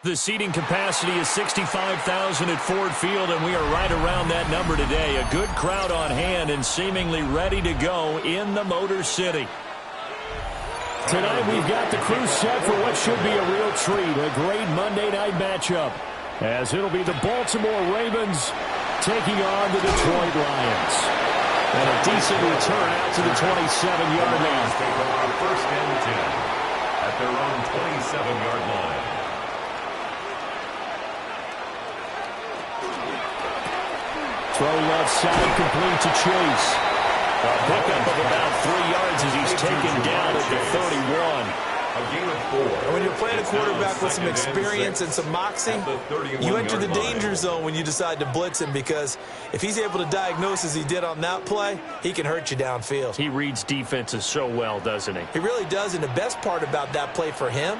The seating capacity is 65,000 at Ford Field, and we are right around that number today. A good crowd on hand and seemingly ready to go in the Motor City. Tonight we've got the crew set for what should be a real treat, a great Monday night matchup, as it'll be the Baltimore Ravens taking on the Detroit Lions. And a decent return out to the 27-yard line. First and 10 at their own 27-yard line. Throw left side, complete to Chase. A pickup of about 3 yards as he's taken down at the 31. A gain of 4. And when you're playing a quarterback with some experience and some moxie, you enter the danger zone when you decide to blitz him, because if he's able to diagnose as he did on that play, he can hurt you downfield. He reads defenses so well, doesn't he? He really does, and the best part about that play for him,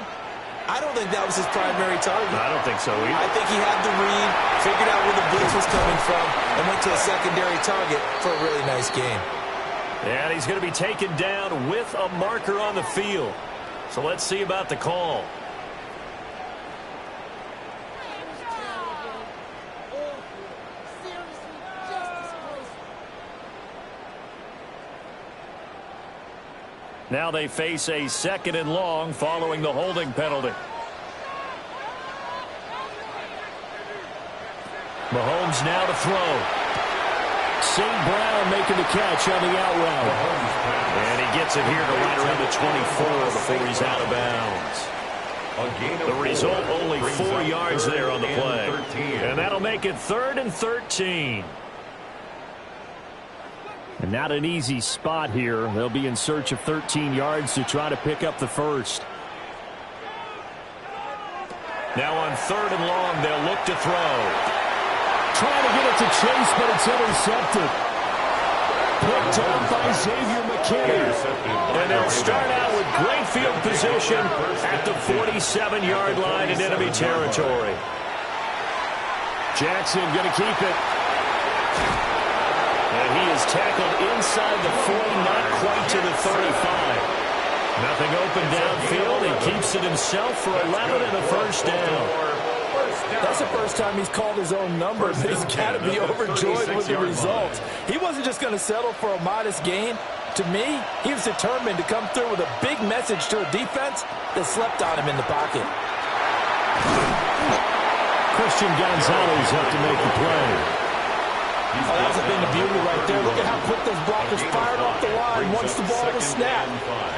I don't think that was his primary target. I don't think so either. I think he had the read, figured out where the blitz was coming from, and went to a secondary target for a really nice gain. And he's going to be taken down with a marker on the field. So let's see about the call. Now they face a 2nd and long following the holding penalty. Mahomes now to throw. St. Brown making the catch on the out route. And he gets it here to right around the 24 before he's out of bounds. The result, only 4 yards there on the play. And that'll make it 3rd and 13. And not an easy spot here. They'll be in search of 13 yards to try to pick up the first. Now on 3rd and long, they'll look to throw. Trying to get it to Chase, but it's intercepted. Picked up by Xavier McKinney. And they'll start out with great field position at the 47-yard line in enemy territory. Jackson going to keep it. And he is tackled inside the 40, not quite to the 35. Nothing open downfield. He keeps it himself for 11 and a first down. That's the first time he's called his own number, but he's got to be overjoyed with the result. He wasn't just going to settle for a modest gain. To me, he was determined to come through with a big message to a defense that slept on him in the pocket. Christian Gonzalez have to make the play. Oh, that's a thing of beauty right there. Look at how quick those blockers fired off the line once the ball was snapped.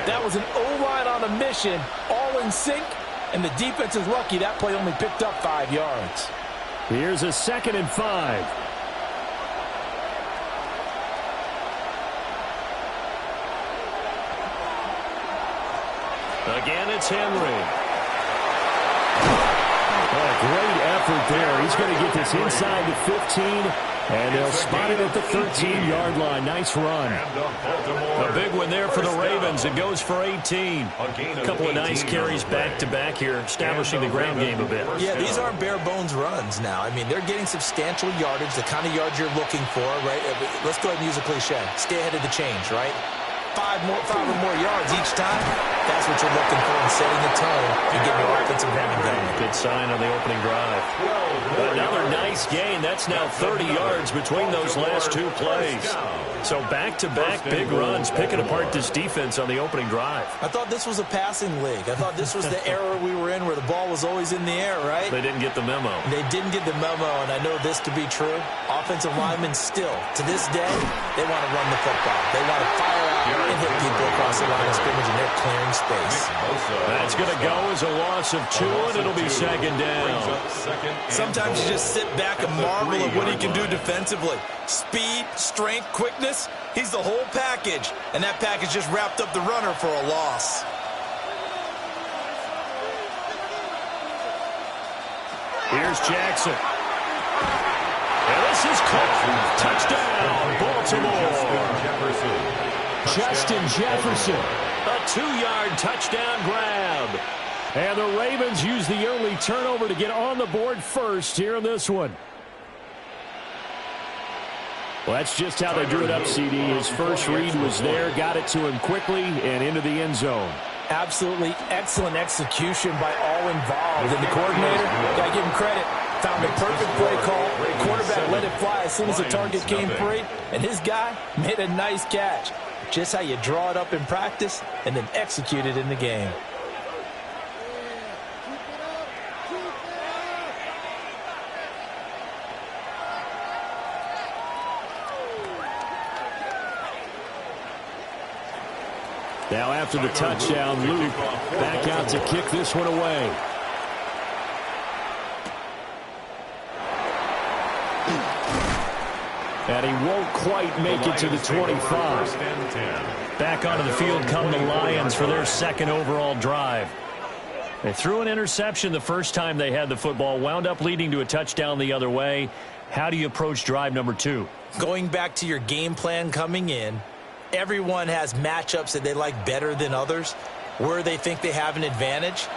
That was an O-line on a mission, all in sync, and the defense is lucky that play only picked up 5 yards. Here's a 2nd and 5. Again, it's Henry. Oh, great effort there. He's going to get this inside the 15, and they'll spot it at the 13-yard line. Nice run. A big one there for the Ravens. runs and goes for 18. A couple of nice carries back-to-back here, establishing the ground game a bit. Yeah, these aren't bare-bones runs now. I mean, they're getting substantial yardage, the kind of yards you're looking for, right? Let's go ahead and use a cliche. Stay ahead of the change, right? Five or more yards each time. That's what you're looking for in setting the tone and getting your offensive running going. Good sign on the opening drive. Another nice gain. That's now 30 yards between those last two plays. So back-to-back big runs, picking apart this defense on the opening drive. I thought this was a passing league. I thought this was the era we were in where the ball was always in the air, right? They didn't get the memo. They didn't get the memo, and I know this to be true. Offensive linemen still, to this day, they want to run the football. They want to fire out and hit people across the line of scrimmage, and they're clearing space. That's going to go as a loss of 2, and it'll be second down. Sometimes you just sit back and marvel at what he can do defensively. Speed, strength, quickness, he's the whole package. And that package just wrapped up the runner for a loss. Here's Jackson. And this is caught. Touchdown, Baltimore. Justin Jefferson. A 2-yard touchdown grab. And the Ravens use the early turnover to get on the board first here in this one. Well, that's just how they drew it up, CD. His first read was there, got it to him quickly, and into the end zone. Absolutely excellent execution by all involved. And the coordinator, got to give him credit, found the perfect play call. The quarterback let it fly as soon as the target came free, and his guy made a nice catch. Just how you draw it up in practice and then execute it in the game. Now after the touchdown, Luke back out to kick this one away. And he won't quite make it to the 25. Back onto the field come the Lions for their second overall drive. They threw an interception the first time they had the football, wound up leading to a touchdown the other way. How do you approach drive number 2? Going back to your game plan coming in, everyone has matchups that they like better than others. Where they think they have an advantage,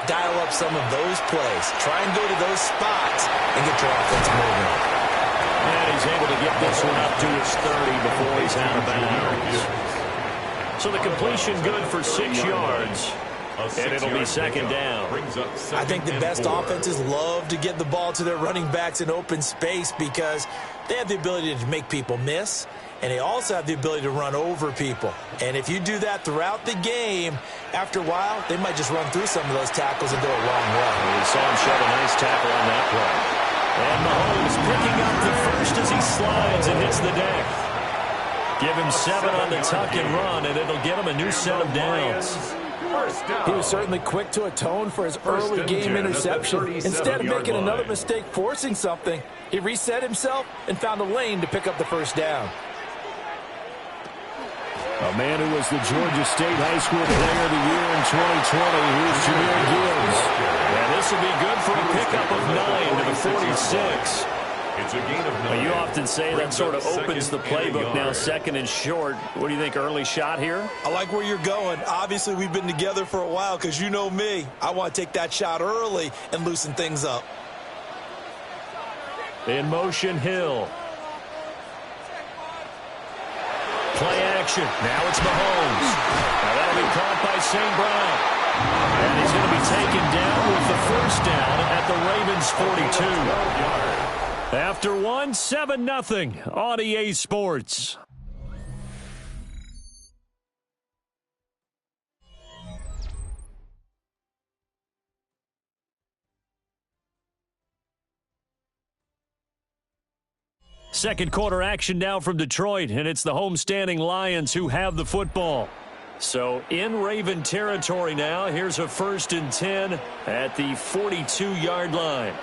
dial up some of those plays. Try and go to those spots and get your offense moving. And he's able to get this one up to his 30 before he's out of bounds. So the completion good for 6 yards. And it'll be second down. I think the best offenses love to get the ball to their running backs in open space because they have the ability to make people miss, and they also have the ability to run over people. And if you do that throughout the game, after a while, they might just run through some of those tackles and go a long way. We saw him shove a nice tackle on that play. And Mahomes picking up the first as he slides and hits the deck. Give him 7 on the tuck and run, and it'll give him a new set of downs. He was certainly quick to atone for his early game interception. Instead of making another mistake forcing something, he reset himself and found a lane to pick up the first down. A man who was the Georgia State High School Player of the Year in 2020. Here's Jahmyr Gibbs. And this will be good for a pickup of 9 to the 46. It's a gain of 9. You often say that sort of opens the playbook now, second and short. What do you think, early shot here? I like where you're going. Obviously, we've been together for a while because you know me. I want to take that shot early and loosen things up. In motion, Hill. Play action. Now it's Mahomes. Now that'll be caught by St. Brown. And he's going to be taken down with the first down at the Ravens 42. After 1, 7-0 on EA Sports. Second quarter action now from Detroit, and it's the homestanding Lions who have the football. So in Raven territory now, here's a 1st and 10 at the 42-yard line.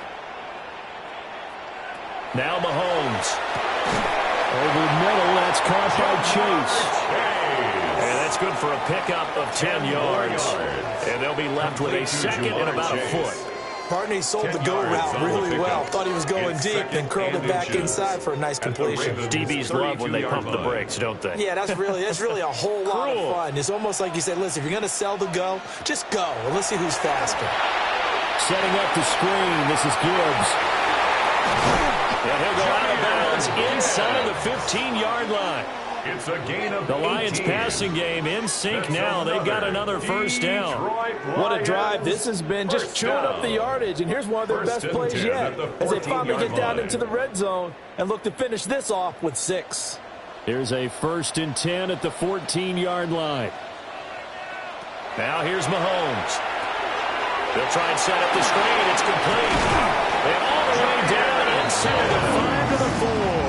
Now Mahomes. Over the middle, that's caught by Chase. And that's good for a pickup of 10 yards. And they'll be left with a second and about a foot. Partner, he sold the go route really well. Thought he was going deep and curled it back inside for a nice completion. DBs love when they pump the brakes, don't they? Yeah, that's really a whole lot of fun. It's almost like you said, listen, if you're going to sell the go, just go. And let's see who's faster. Setting up the screen. This is Gibbs. And he'll go out of bounds inside the 15-yard line. It's a gain of The Lions 18. passing game in sync now. They've got another first down. What a drive this has been, just chewing up the yardage. And here's one of their best plays yet as they finally get down into the red zone and look to finish this off with 6. Here's a 1st and 10 at the 14-yard line. Now here's Mahomes. They'll try and set up the screen. It's complete. And all the way down inside the 5 to the 4.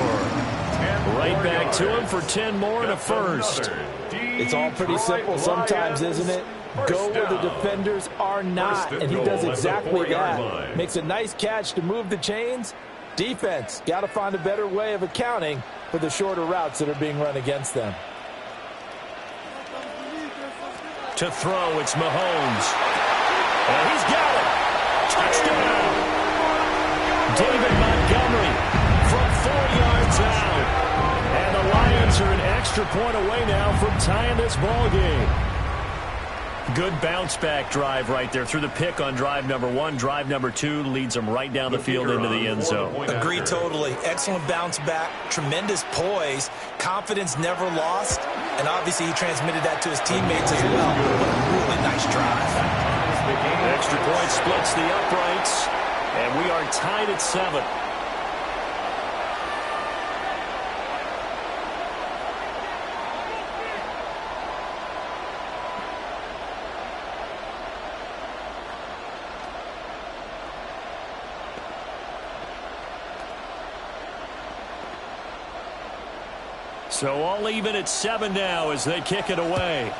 Right back to him for 10 more and a first. It's all pretty simple sometimes, isn't it? Go where the defenders are not, and he does exactly that. Makes a nice catch to move the chains. Defense, got to find a better way of accounting for the shorter routes that are being run against them. To throw, it's Mahomes. And he's got it. Touchdown. David Montgomery from 4 yards out. And the Lions are an extra point away now from tying this ball game. Good bounce-back drive right there through the pick on drive number 1. Drive number 2 leads them right down the field into the end zone. Agree totally. Excellent bounce back, tremendous poise, confidence never lost, and obviously he transmitted that to his teammates as well. Really nice drive. Extra point splits the uprights, and we are tied at 7. So all even at 7 now as they kick it away.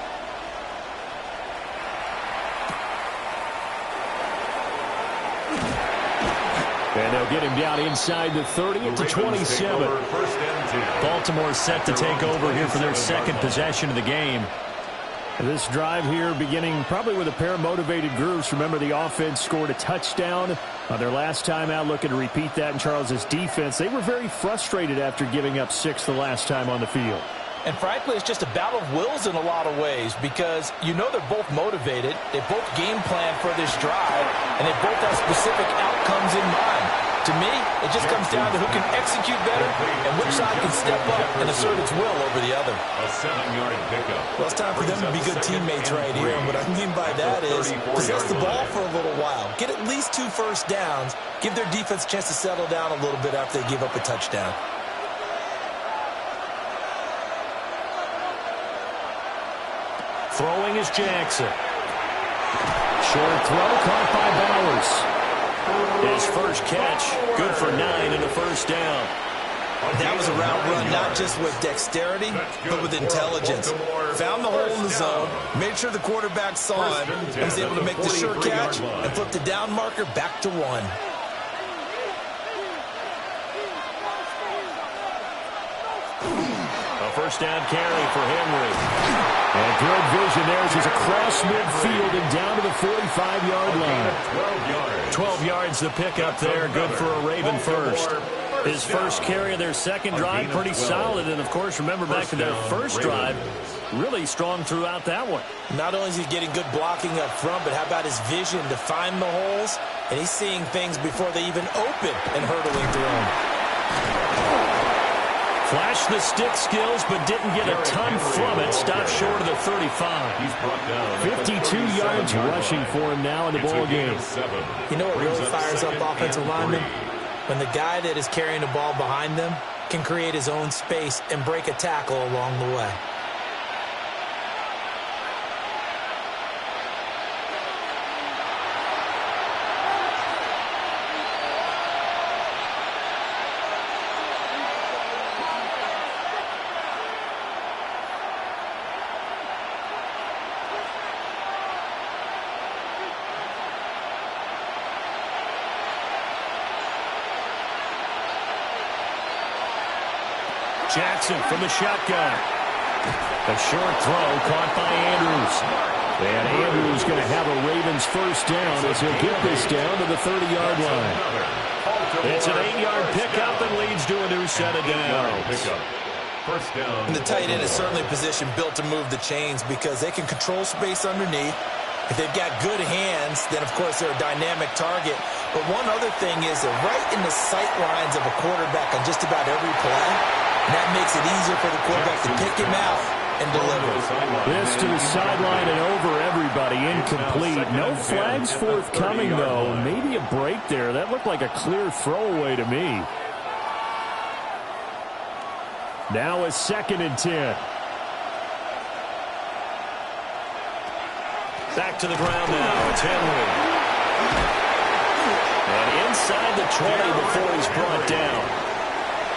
And they'll get him down inside the 30 at the 27. Baltimore set to take over here for their second possession of the game. This drive here beginning probably with a pair of motivated groups. Remember, the offense scored a touchdown on their last time out, looking to repeat that in Charles' defense. They were very frustrated after giving up 6 the last time on the field. And frankly, it's just a battle of wills in a lot of ways because you know they're both motivated, they both game plan for this drive, and they both have specific outcomes in mind. To me, it just comes down to who can execute better and which side can step up and assert its will over the other. A 7-yard pickup. Well, it's time for them to be good teammates right here, and what I mean by that is possess the ball for a little while, get at least 2 first downs, give their defense a chance to settle down a little bit after they give up a touchdown. Throwing is Jackson. Short throw caught by Bowers. His first catch, good for 9 and a first down. That was a route run not just with dexterity, but with intelligence. Found the hole in the zone, made sure the quarterback saw it, and was able to make the sure catch and flip the down marker back to 1. A first down carry for Henry. And good vision there as he's across midfield and down to the 45-yard line. 12 yards to pick up there. Good for a Raven first. His first carry of their second drive, pretty solid. And, of course, remember back to their first drive, really strong throughout that one. Not only is he getting good blocking up front, but how about his vision to find the holes? And he's seeing things before they even open and hurtling through them. Flashed the stick skills, but didn't get a ton from it. Stopped short of the 35. 52 yards rushing for him now in the ball game. You know what really fires up offensive linemen? When the guy that is carrying the ball behind them can create his own space and break a tackle along the way. Jackson from the shotgun. A short throw caught by Andrews. And Andrews going to have a Ravens first down as he'll get this down to the 30-yard line. It's an 8-yard pickup and leads to a new set of downs. First down. And the tight end is certainly a position built to move the chains because they can control space underneath. If they've got good hands, then, of course, they're a dynamic target. But one other thing is they're right in the sight lines of a quarterback on just about every play. And that makes it easier for the quarterback to pick him out and deliver. This to the sideline and over everybody. Incomplete. No flags forthcoming, though. Maybe a break there. That looked like a clear throwaway to me. Now a 2nd and 10. Back to the ground now. It's Henry. And inside the 20 before he's brought down.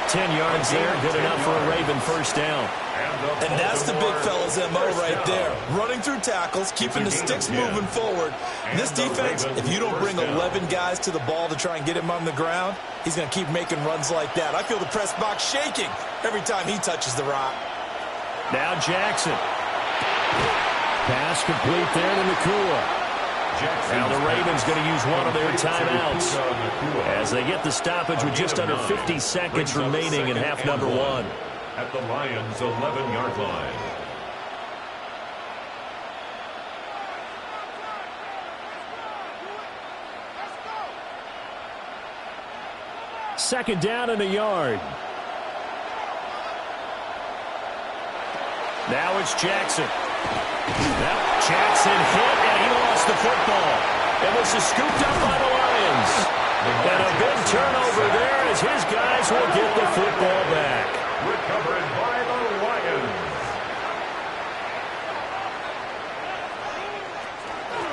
10 yards there. Good enough for a Raven first down. And that's the big fella's MO right there. Running through tackles, keeping the sticks moving forward. This defense, if you don't bring 11 guys to the ball to try and get him on the ground, he's going to keep making runs like that. I feel the press box shaking every time he touches the rock. Now Jackson. Pass complete there to Nakua. Now the Ravens going to use one of their timeouts as they get the stoppage with just under 50 seconds remaining in half number 1. At the Lions' 11-yard line. Second down and a yard. Now it's Jackson. Jackson hit, and he lost the football. And this is scooped up by the Lions. And a big turnover there as his guys will get the football back. Recovered by the Lions.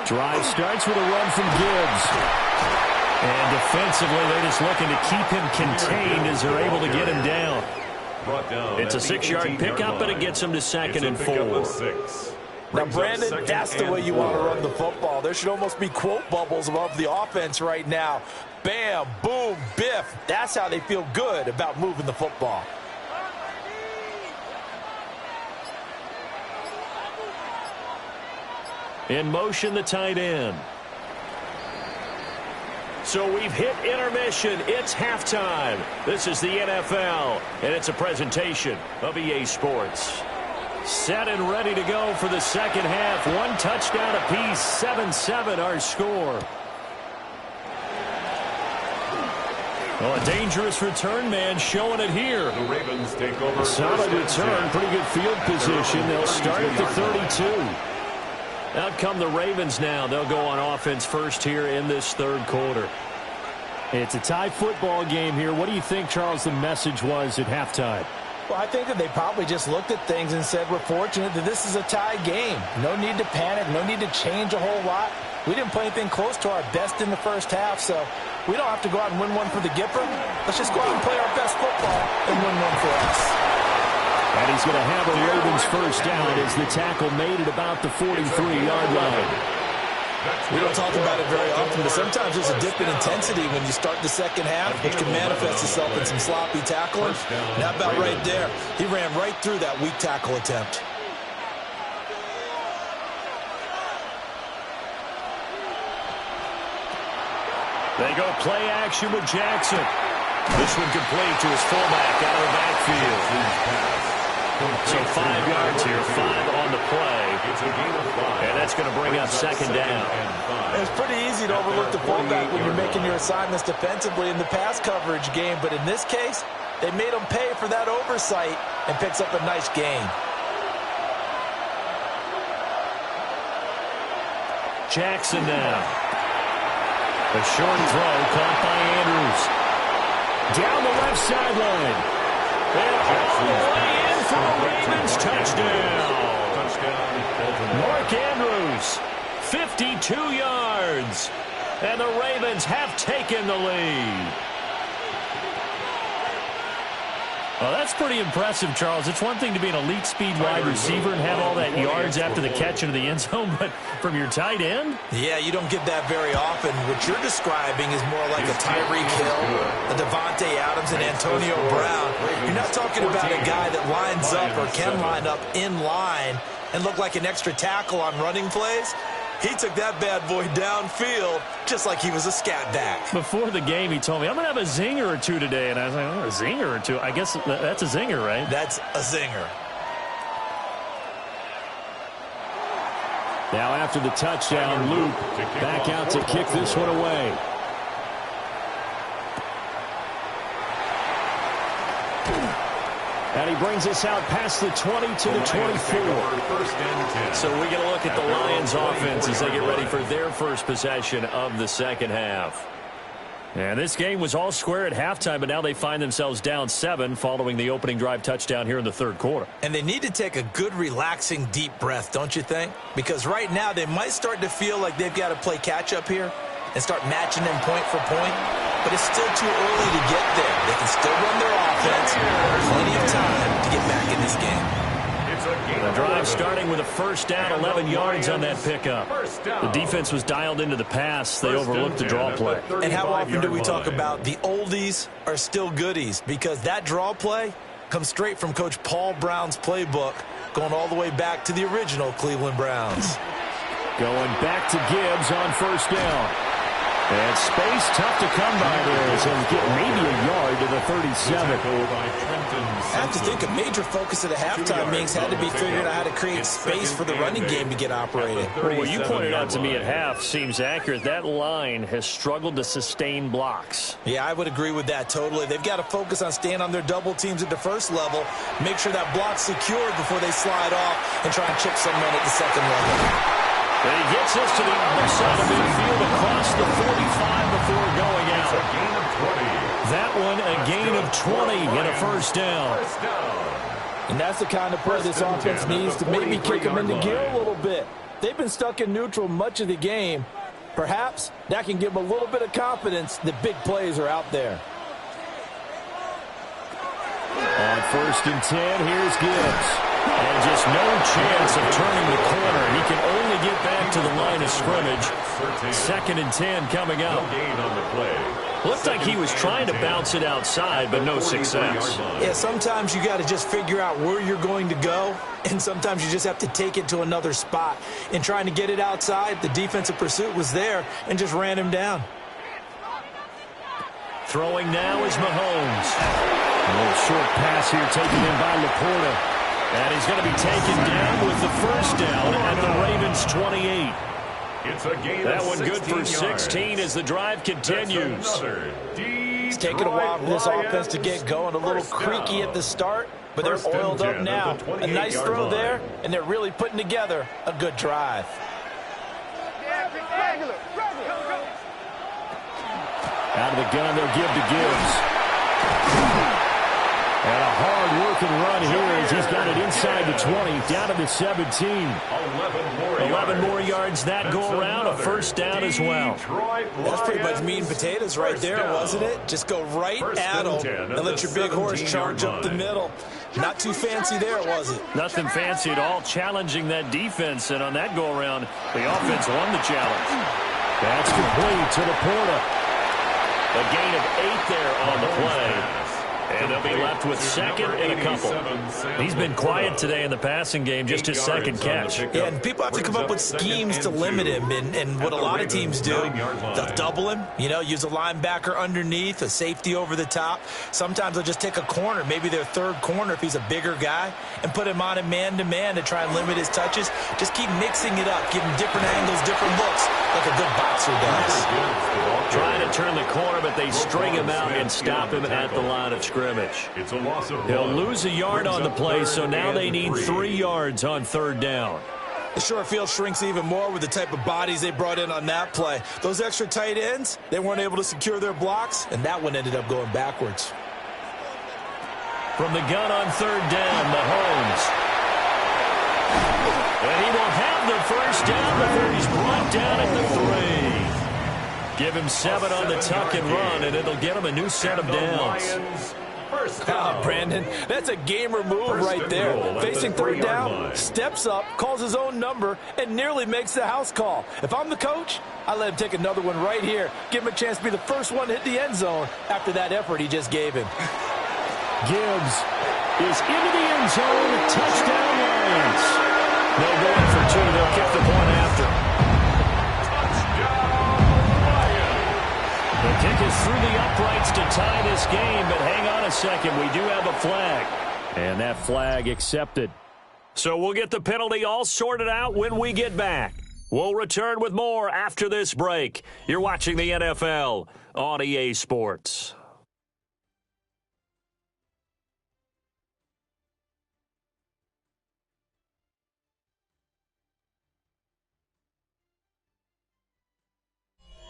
Drive starts with a run from Gibbs. And defensively, they're just looking to keep him contained as they're able to get him down. It's a 6-yard pickup, but it gets him to 2nd and 4. Now, Brandon, that's the way you want to run the football. There should almost be quote bubbles above the offense right now. Bam, boom, biff. That's how they feel good about moving the football. In motion, the tight end. So we've hit intermission. It's halftime. This is the NFL, and it's a presentation of EA Sports. Set and ready to go for the second half. One touchdown apiece, 7-7 our score. Well, a dangerous return man showing it here. The Ravens take over. Solid return, pretty good field position. They'll start at the 32. Out come the Ravens now. They'll go on offense first here in this third quarter. It's a tie football game here. What do you think, Charles, the message was at halftime? Well, I think that they probably just looked at things and said, we're fortunate that this is a tie game. No need to panic. No need to change a whole lot. We didn't play anything close to our best in the first half, so we don't have to go out and win one for the Gipper. Let's just go out and play our best football and win one for us. And he's going to have a Ravens first down as the tackle made it about the 43-yard line. We don't talk about it very often, but sometimes there's a dip in intensity when you start the second half, which can manifest itself in some sloppy tackling. That about right there. He ran right through that weak tackle attempt. They go play action with Jackson. This one complete to his fullback out of the backfield. So 5 yards here, 5 on the play. And that's going to bring up second down. It's pretty easy to overlook the fullback when you're making your assignments defensively in the pass coverage game. But in this case, they made him pay for that oversight and picks up a nice gain. Jackson now. A short throw caught by Andrews. Down the left sideline. And all the way in for a Ravens touchdown. Mark Andrews, 52 yards. And the Ravens have taken the lead. Well, that's pretty impressive, Charles. It's one thing to be an elite speed wide receiver and have all that yards after the catch into the end zone, but from your tight end? Yeah, you don't get that very often. What you're describing is more like a Tyreek Hill, a Devontae Adams, and Antonio Brown. You're not talking about a guy that lines up or can line up in line and look like an extra tackle on running plays. He took that bad boy downfield just like he was a scat back. Before the game, he told me, I'm going to have a zinger or two today. And I was like, oh, a zinger or two? I guess that's a zinger, right? That's a zinger. Now after the touchdown, Luke back out to kick this one away. And he brings us out past the 20 to the 24. So we're going to look at the Lions offense as they get ready for their first possession of the second half. And this game was all square at halftime, but now they find themselves down 7 following the opening drive touchdown here in the third quarter. And they need to take a good, relaxing, deep breath, don't you think? Because right now they might start to feel like they've got to play catch-up here and start matching them point for point. But it's still too early to get there. They can still run their offense. Plenty of time to get back in this game. The drive starting with a first down, 11 yards on that pickup. The defense was dialed into the pass. They overlooked the draw play. And how often do we talk about the oldies are still goodies? Because that draw play comes straight from Coach Paul Brown's playbook, going all the way back to the original Cleveland Browns. Going back to Gibbs on first down. And space tough to come by there as he'll get maybe a yard to the 37. I have to think a major focus of the halftime meetings had to be figuring out how to create space for the running game to get operated. Well, what you pointed out to me at half seems accurate. That line has struggled to sustain blocks. Yeah, I would agree with that totally. They've got to focus on staying on their double teams at the first level, make sure that block's secured before they slide off and try and chip someone at the second level. And he gets us to the other side of midfield across the 45 before going out. That one a gain of 20 and a first down. And that's the kind of play this offense needs to maybe kick them into gear a little bit. They've been stuck in neutral much of the game. Perhaps that can give them a little bit of confidence that big plays are out there. On first and 10, here's Gibbs. And just no chance of turning the corner. He can only get back to the line of scrimmage. Second and 10 coming up. Looked like he was trying to bounce it outside, but no success. Yeah, sometimes you got to just figure out where you're going to go, and sometimes you just have to take it to another spot. In trying to get it outside, the defensive pursuit was there and just ran him down. Throwing now is Mahomes. A little short pass here taken in by Laporta. And he's going to be taken down with the first down at the Ravens 28. That one good for 16 as the drive continues. It's taken a while for this offense to get going. A little creaky at the start, but they're oiled up now. A nice throw there, and they're really putting together a good drive. Out of the gun, they'll give to Gibbs. And a hard-working run here as he's got it inside the 20, down to the 17. 11 more yards that go around, a first down as well. That's pretty much meat and potatoes right there, wasn't it? Just go right at them and let your big horse charge up the middle. Not too fancy there, was it? Nothing fancy at all, challenging that defense, and on that go-around, the offense won the challenge. That's complete to Laporta. A gain of 8 there on the play. And they'll be left with second and a couple. He's been quiet today in the passing game, just his second catch. Yeah, and people have to come up with schemes to limit him. And what a lot of teams do, they'll double him, use a linebacker underneath, a safety over the top. Sometimes they'll just take a corner, maybe their third corner if he's a bigger guy, and put him on a man-to-man to try and limit his touches. Just keep mixing it up, give him different angles, different looks, like a good boxer does. Trying to turn the corner, but they string him out and stop him at the line of scrimmage. He'll lose a yard on the play, so now they need 3 yards on third down. The short field shrinks even more with the type of bodies they brought in on that play. Those extra tight ends, they weren't able to secure their blocks, and that one ended up going backwards. From the gun on third down, Mahomes. And he will have the first down before he's brought down at the 3. Give him 7 on the tuck and run, and it'll get him a new set of downs. Brandon, that's a gamer move right there. Facing third down, steps up, calls his own number, and nearly makes the house call. If I'm the coach, I let him take another one right here. Give him a chance to be the first one to hit the end zone after that effort he just gave him. Gibbs is into the end zone. Touchdown Lions. They'll go in for 2. They'll kick the point after. tie this game, but hang on a second. We do have a flag. And that flag accepted. So we'll get the penalty all sorted out when we get back. We'll return with more after this break. You're watching the NFL on EA Sports.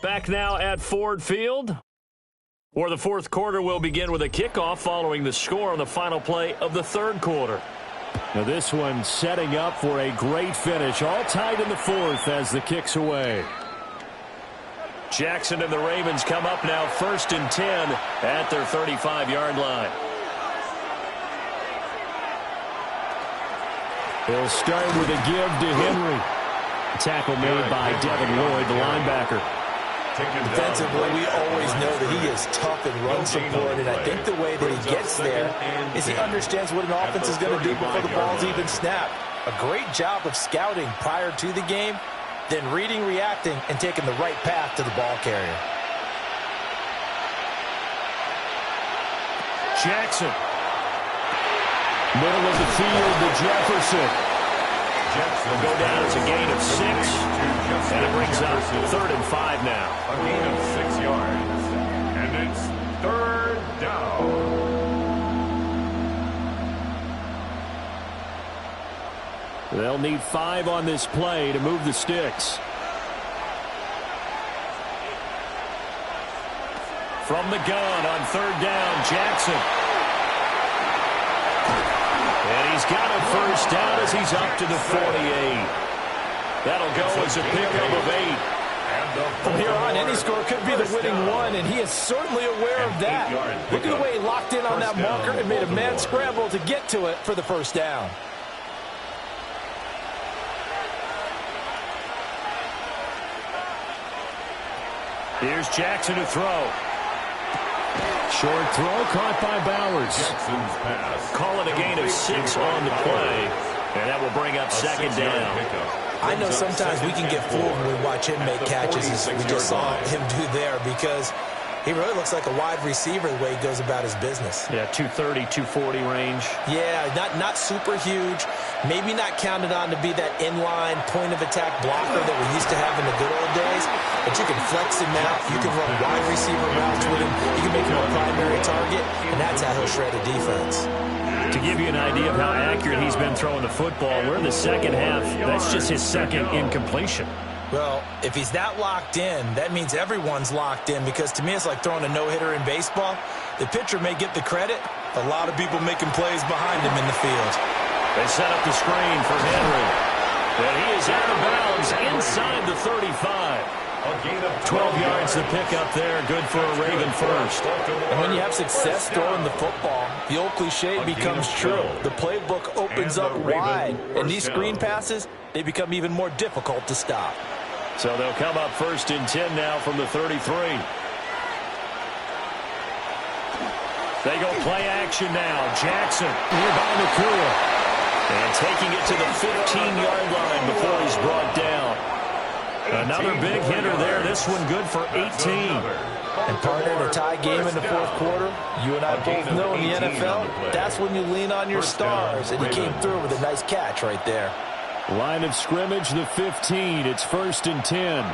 Back now at Ford Field, where the fourth quarter will begin with a kickoff following the score on the final play of the third quarter. Now this one setting up for a great finish, all tied in the fourth as the kick's away. Jackson and the Ravens come up now 1st and 10 at their 35-yard line. He'll start with a give to Henry. Tackle made by Devin Lloyd, the linebacker. Defensively, we always know that he is tough in run support, and I think the way that he gets there is he understands what an offense is going to do before the ball's even snapped. A great job of scouting prior to the game, then reading, reacting, and taking the right path to the ball carrier. Jackson. Middle of the field to Jefferson. Will go down as a gain of 6, and it brings up 3rd and 5 now. A gain of 6 yards, and it's 3rd down. They'll need 5 on this play to move the sticks. From the gun on 3rd down, Jackson. And he's got a first down as he's up to the 48. That'll go as a pickup of 8. From here on, any score could be the winning one, and he is certainly aware of that. Look at the way he locked in on that marker and made a man scramble to get to it for the first down. Here's Jackson to throw. Short throw caught by Bowers. Call it a gain of 6 on the play, and that will bring up 2nd down. I know sometimes we can get fooled when we watch him make catches, as we just saw him do there, because he really looks like a wide receiver the way he goes about his business. Yeah, 230, 240 range. Yeah, not super huge. Maybe not counted on to be that inline point-of-attack blocker that we used to have in the good old days. But you can flex him out. You can run wide receiver routes with him. You can make him a primary target, and that's how he'll shred a defense. To give you an idea of how accurate he's been throwing the football, we're in the second half. That's just his second incompletion. Well, if he's that locked in, that means everyone's locked in, because to me it's like throwing a no-hitter in baseball. The pitcher may get the credit. A lot of people making plays behind him in the field. They set up the screen for Henry. And he is out of bounds inside the 35. 12 yards to pick up there. Good for a Raven first. And when you have success throwing the football, the old cliche becomes true. The playbook opens up wide. And these screen passes, they become even more difficult to stop. So they'll come up 1st and 10 now from the 33. They go play action now. Jackson nearby Nakua. And taking it to the 15-yard line before he's brought down. Another big hitter there. This one good for 18. And partner, in a tie game in the fourth quarter, you and I both know in the NFL, that's when you lean on your stars. And he came through with a nice catch right there. Line of scrimmage, the 15. It's 1st and 10.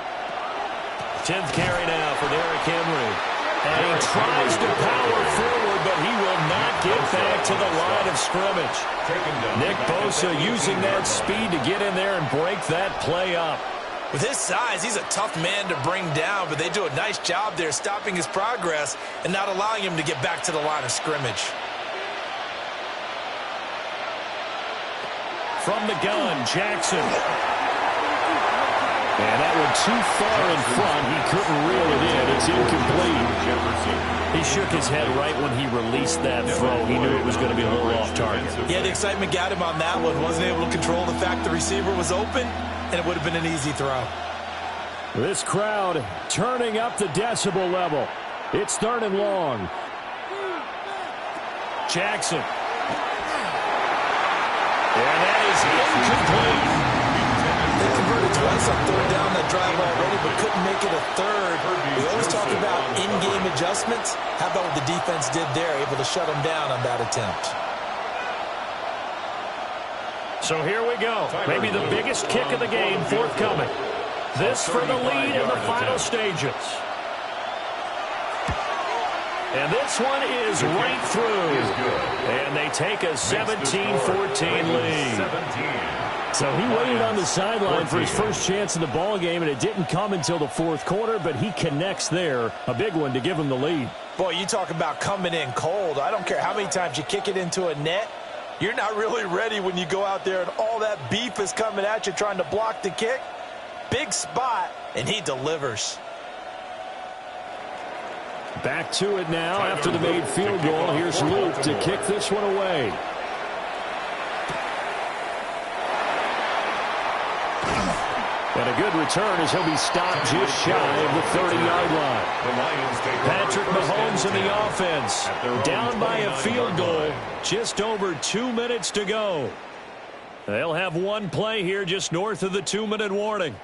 10th carry now for Derrick Henry. And he tries to power forward, but he will not get back to the line of scrimmage. Nick Bosa using that speed to get in there and break that play up. With his size, he's a tough man to bring down, but they do a nice job there stopping his progress and not allowing him to get back to the line of scrimmage. From the gun, Jackson. And that one too far in front. He couldn't reel it in. It's incomplete. He shook his head right when he released that throw. He knew it was going to be a little off target. Yeah, the excitement got him on that one. Wasn't able to control the fact the receiver was open, and it would have been an easy throw. This crowd turning up the decibel level. It's 3rd and long. Jackson. And that is incomplete. They converted twice on 3rd down that drive already, but couldn't make it a third. We always talk about in-game adjustments. How about what the defense did there, able to shut them down on that attempt? So here we go. Maybe the biggest kick of the game forthcoming. This for the lead in the final stages. And this one is right through. And they take a 17-14 lead. So he waited on the sideline for his first chance in the ball game, and it didn't come until the fourth quarter, but he connects there. A big one to give him the lead. Boy, you talk about coming in cold. I don't care how many times you kick it into a net. You're not really ready when you go out there and all that beef is coming at you trying to block the kick. Big spot, and he delivers. Back to it now after the made field goal. Here's Luke to kick this one away. And a good return as he'll be stopped just shy of the 30-yard line. Patrick Mahomes in the offense. Down by a field goal. Just over 2 minutes to go. They'll have one play here just north of the 2-minute warning.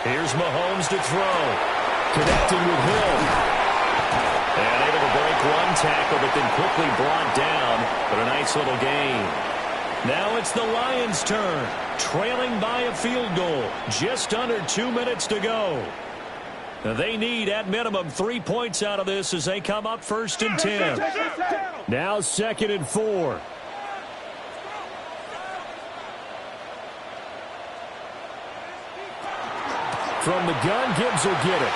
Here's Mahomes to throw. Connecting with Hill. And able to break one tackle, but then quickly brought down. But a nice little gain. Now it's the Lions' turn. Trailing by a field goal. Just under 2 minutes to go. They need, at minimum, 3 points out of this as they come up 1st and 10. Now 2nd and 4. From the gun, Gibbs will get it.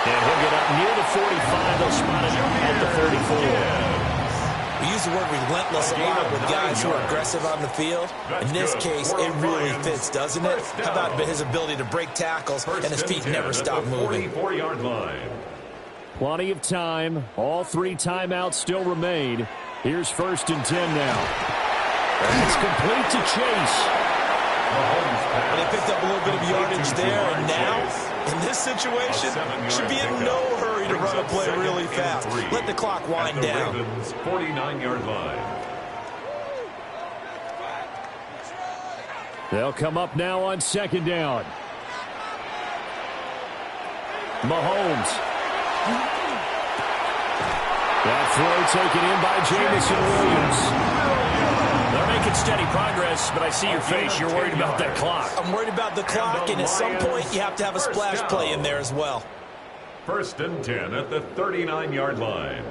And he'll get up near the 45. They'll spot it at the 34. We use the word relentless a lot with guys who are aggressive on the field. In this case, it really fits, doesn't it? How about his ability to break tackles and his feet never stop moving? 44-yard line. Plenty of time. All 3 timeouts still remain. Here's 1st and 10 now. It's complete to Chase. And they picked up a little bit of yardage there, and now, in this situation, should be in no hurry to run a play really fast. Let the clock wind down. 49-yard line. They'll come up now on 2nd down. Mahomes. That throw taken in by Jamison Williams. They're making steady progress, but I see your face. You're worried about that clock. I'm worried about the clock, and at some point, you have to have a splash play in there as well. 1st and 10 at the 39-yard line.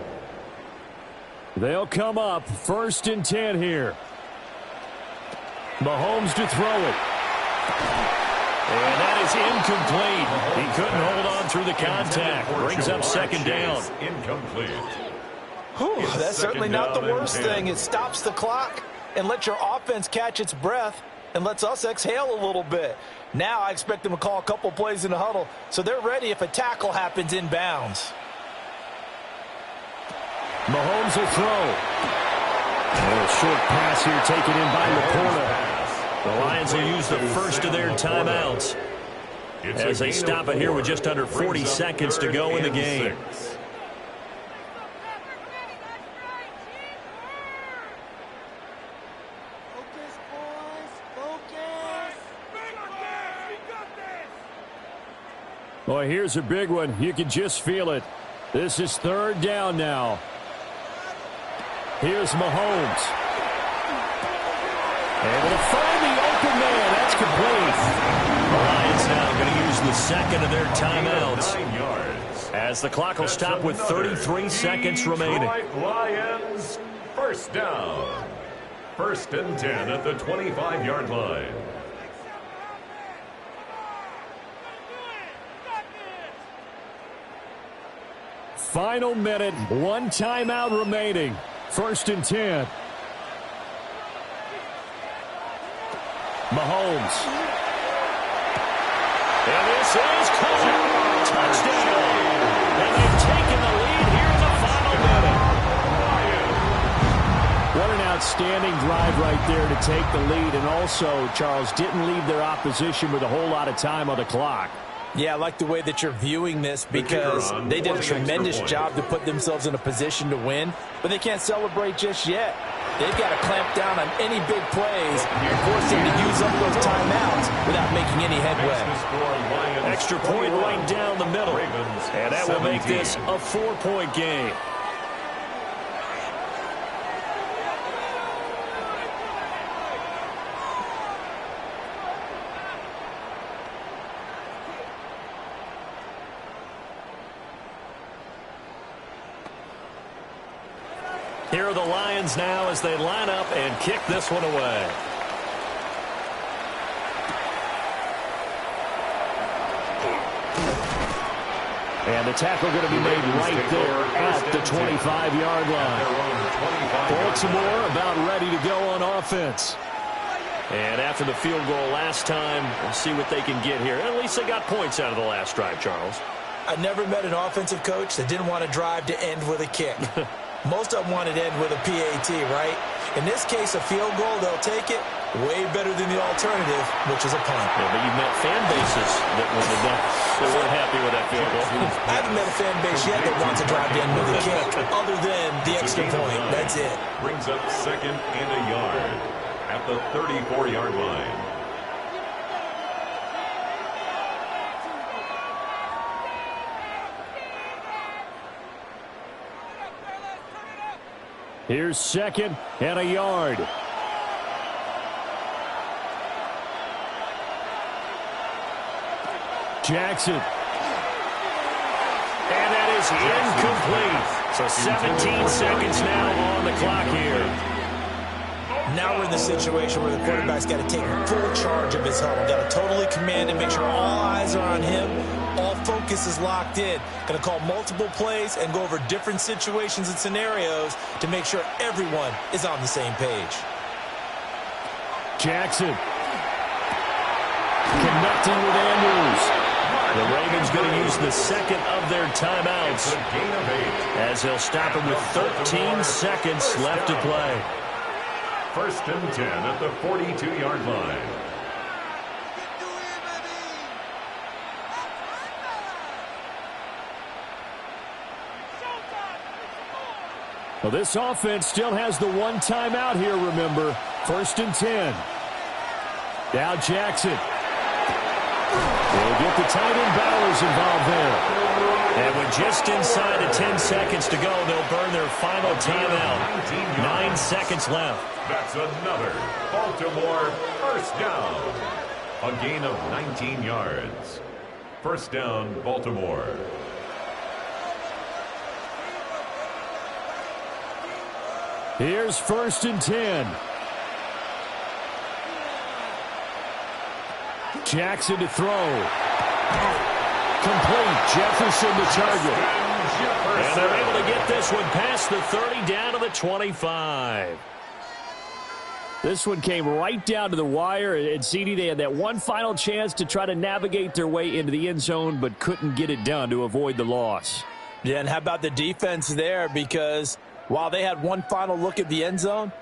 They'll come up 1st and 10 here. Mahomes to throw it. And that is incomplete. He couldn't hold on through the contact. Brings up 2nd down. Incomplete. Whew, that's certainly not the worst thing. It stops the clock and lets your offense catch its breath and lets us exhale a little bit. Now I expect them to call a couple plays in the huddle, so they're ready if a tackle happens inbounds. Mahomes will throw. A short pass here taken in by Laporta. The Lions will use the first of their timeouts as they stop it here with just under 40 seconds to go in the game. Boy, here's a big one. You can just feel it. This is 3rd down now. Here's Mahomes. Able to find the open man. That's complete. The Lions now going to use the 2nd of their timeouts as the clock will stop with 33 seconds remaining. Lions, 1st down. 1st and 10 at the 25-yard line. Final minute, 1 timeout remaining. 1st and 10. Mahomes. And this is caught. Touchdown. And they've taken the lead here in the final minute. What an outstanding drive right there to take the lead. And also, Charles, didn't leave their opposition with a whole lot of time on the clock. Yeah, I like the way that you're viewing this because they did a tremendous job to put themselves in a position to win, but they can't celebrate just yet. They've got to clamp down on any big plays and force them to use up those timeouts without making any headway. Extra point right down the middle, and that will make this a 4-point game. Here are the Lions now as they line up and kick this one away. And the tackle going to be made right there at the 25-yard line. Baltimore about ready to go on offense. And after the field goal last time, we'll see what they can get here. At least they got points out of the last drive, Charles. I never met an offensive coach that didn't want to drive to end with a kick. Most of them want to end with a PAT, right? In this case, a field goal, they'll take it. Way better than the alternative, which is a punt. Yeah, but you've met fan bases that weren't happy with that field goal. I haven't met a fan base yet that wants to drive to end with a kick, other than the extra point. That's it. Brings up 2nd and a yard at the 34-yard line. Here's 2nd and a yard. Jackson. And that is incomplete. So 17 seconds now on the clock here. Now we're in the situation where the quarterback's got to take full charge of his huddle. Got to totally command and make sure all eyes are on him. All focus is locked in. Going to call multiple plays and go over different situations and scenarios to make sure everyone is on the same page. Jackson. Connecting with Andrews. The Ravens going to use the second of their timeouts as they'll stop him with 13 seconds left to play. 1st and 10 at the 42-yard line. Well, this offense still has the one timeout here, remember. 1st and 10. Now Jackson. We'll get the tight end Bowers involved there. And with just inside of 10 seconds to go, they'll burn their final timeout. 9 seconds left. That's another Baltimore 1st down. A gain of 19 yards. 1st down, Baltimore. Here's 1st and 10. Jackson to throw. Complete. Jefferson the target. And they're able to get this one past the 30 down to the 25. This one came right down to the wire. And CD, they had that one final chance to try to navigate their way into the end zone, but couldn't get it done to avoid the loss. Yeah, and how about the defense there? Because while they had one final look at the end zone,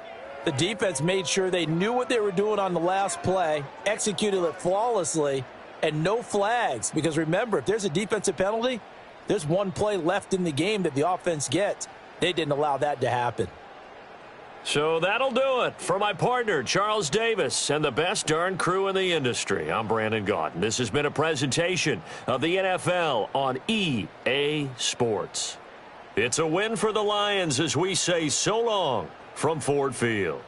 the defense made sure they knew what they were doing on the last play, executed it flawlessly, and no flags. Because remember, if there's a defensive penalty, there's one play left in the game that the offense gets. They didn't allow that to happen. So that'll do it for my partner, Charles Davis, and the best darn crew in the industry. I'm Brandon Gaudin. This has been a presentation of the NFL on EA Sports. It's a win for the Lions as we say so long from Ford Field.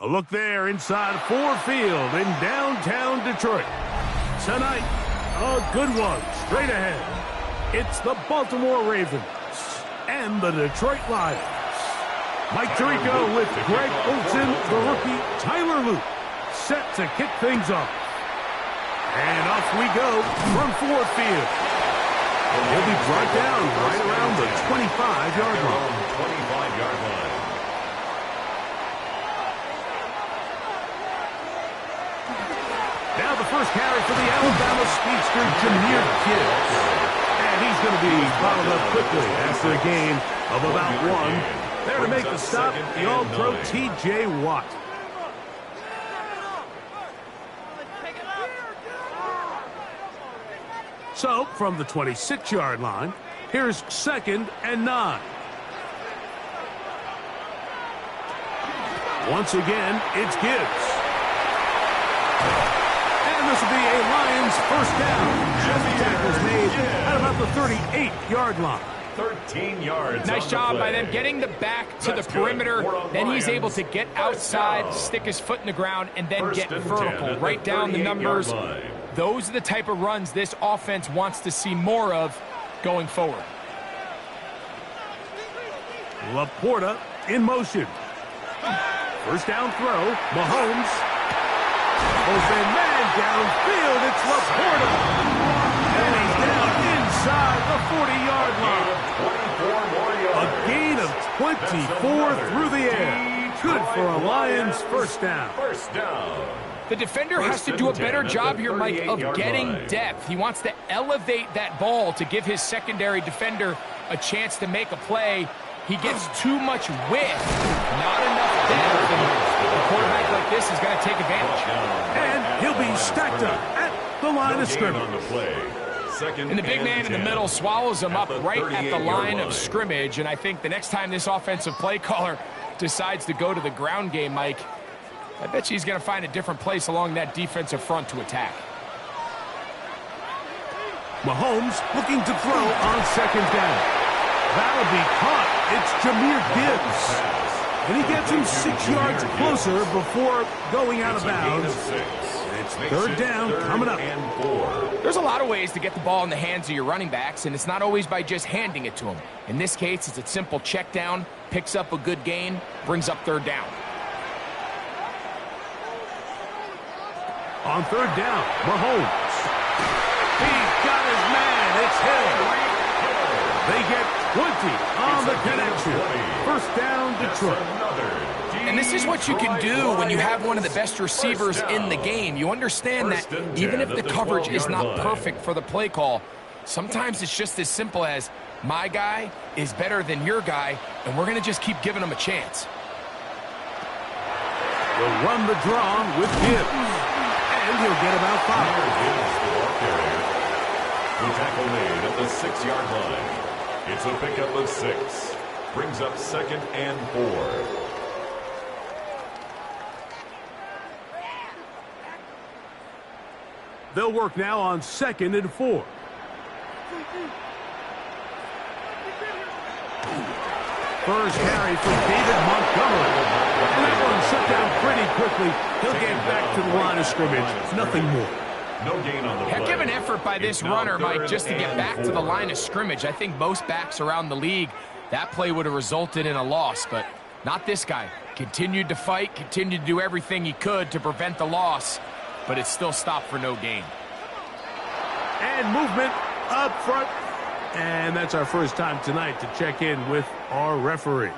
A look there inside Ford Field in downtown Detroit. Tonight, a good one straight ahead. It's the Baltimore Ravens and the Detroit Lions. Mike Tirico with Greg Olsen, the rookie Tyler Luke, set to kick things off. And off we go from Ford Field. He'll be brought down right around the 25-yard line. 25-yard line. Now the first carry for the Alabama speedster, Jahmyr Gibbs. And he's going to be followed up quickly after a gain of about one. There to make the stop, the All-Pro T.J. Watt. So, from the 26-yard line, here's 2nd and 9. Once again, it's Gibbs. And this will be a Lions first down. As the tackle's made at about the 38-yard line. 13 yards. Nice job by them getting the back to the perimeter. Then he's able to get outside, stick his foot in the ground, and then get vertical. Right down the numbers. Those are the type of runs this offense wants to see more of going forward. Laporta in motion. First down throw. Mahomes. Open man downfield. It's Laporta. And he's down inside the 40-yard line. A gain of 24 through the air. Good for a Lions first down. First down. The defender has to do a better job here, Mike, of getting depth. He wants to elevate that ball to give his secondary defender a chance to make a play. He gets too much width, not enough depth. And a quarterback like this is going to take advantage. And he'll be stacked up at the line of scrimmage. And the big man in the middle swallows him up right at the line of scrimmage. And I think the next time this offensive play caller decides to go to the ground game, Mike, I bet you he's going to find a different place along that defensive front to attack. Mahomes looking to throw on 2nd down. That'll be caught. It's Jahmyr Gibbs. And he gets him 6 yards closer before going out of bounds. It's 3rd down coming up. There's a lot of ways to get the ball in the hands of your running backs, and it's not always by just handing it to them. In this case, it's a simple check down, picks up a good gain, brings up 3rd down. On 3rd down, Mahomes. He's got his man. It's Hill. They get 20 on the connection. First down, Detroit. And this is what you can do when you have one of the best receivers in the game. You understand that even if the coverage is not perfect for the play call, sometimes it's just as simple as my guy is better than your guy, and we're going to just keep giving him a chance. He'll run the draw with Gibbs. And he'll get about 5. Gibbs, the ball carrier. The tackle made at the 6-yard line. It's a pickup of 6. Brings up 2nd and 4. They'll work now on 2nd and 4. First carry from David Montgomery. And that one shut down pretty quickly. He'll get back to the line of scrimmage. Nothing more. No gain on the play. Heck of an effort by this runner, Mike, just to get back to the line of scrimmage. I think most backs around the league, that play would have resulted in a loss, but not this guy. Continued to fight, continued to do everything he could to prevent the loss, but it still stopped for no gain. And movement up front. And that's our first time tonight to check in with our referee.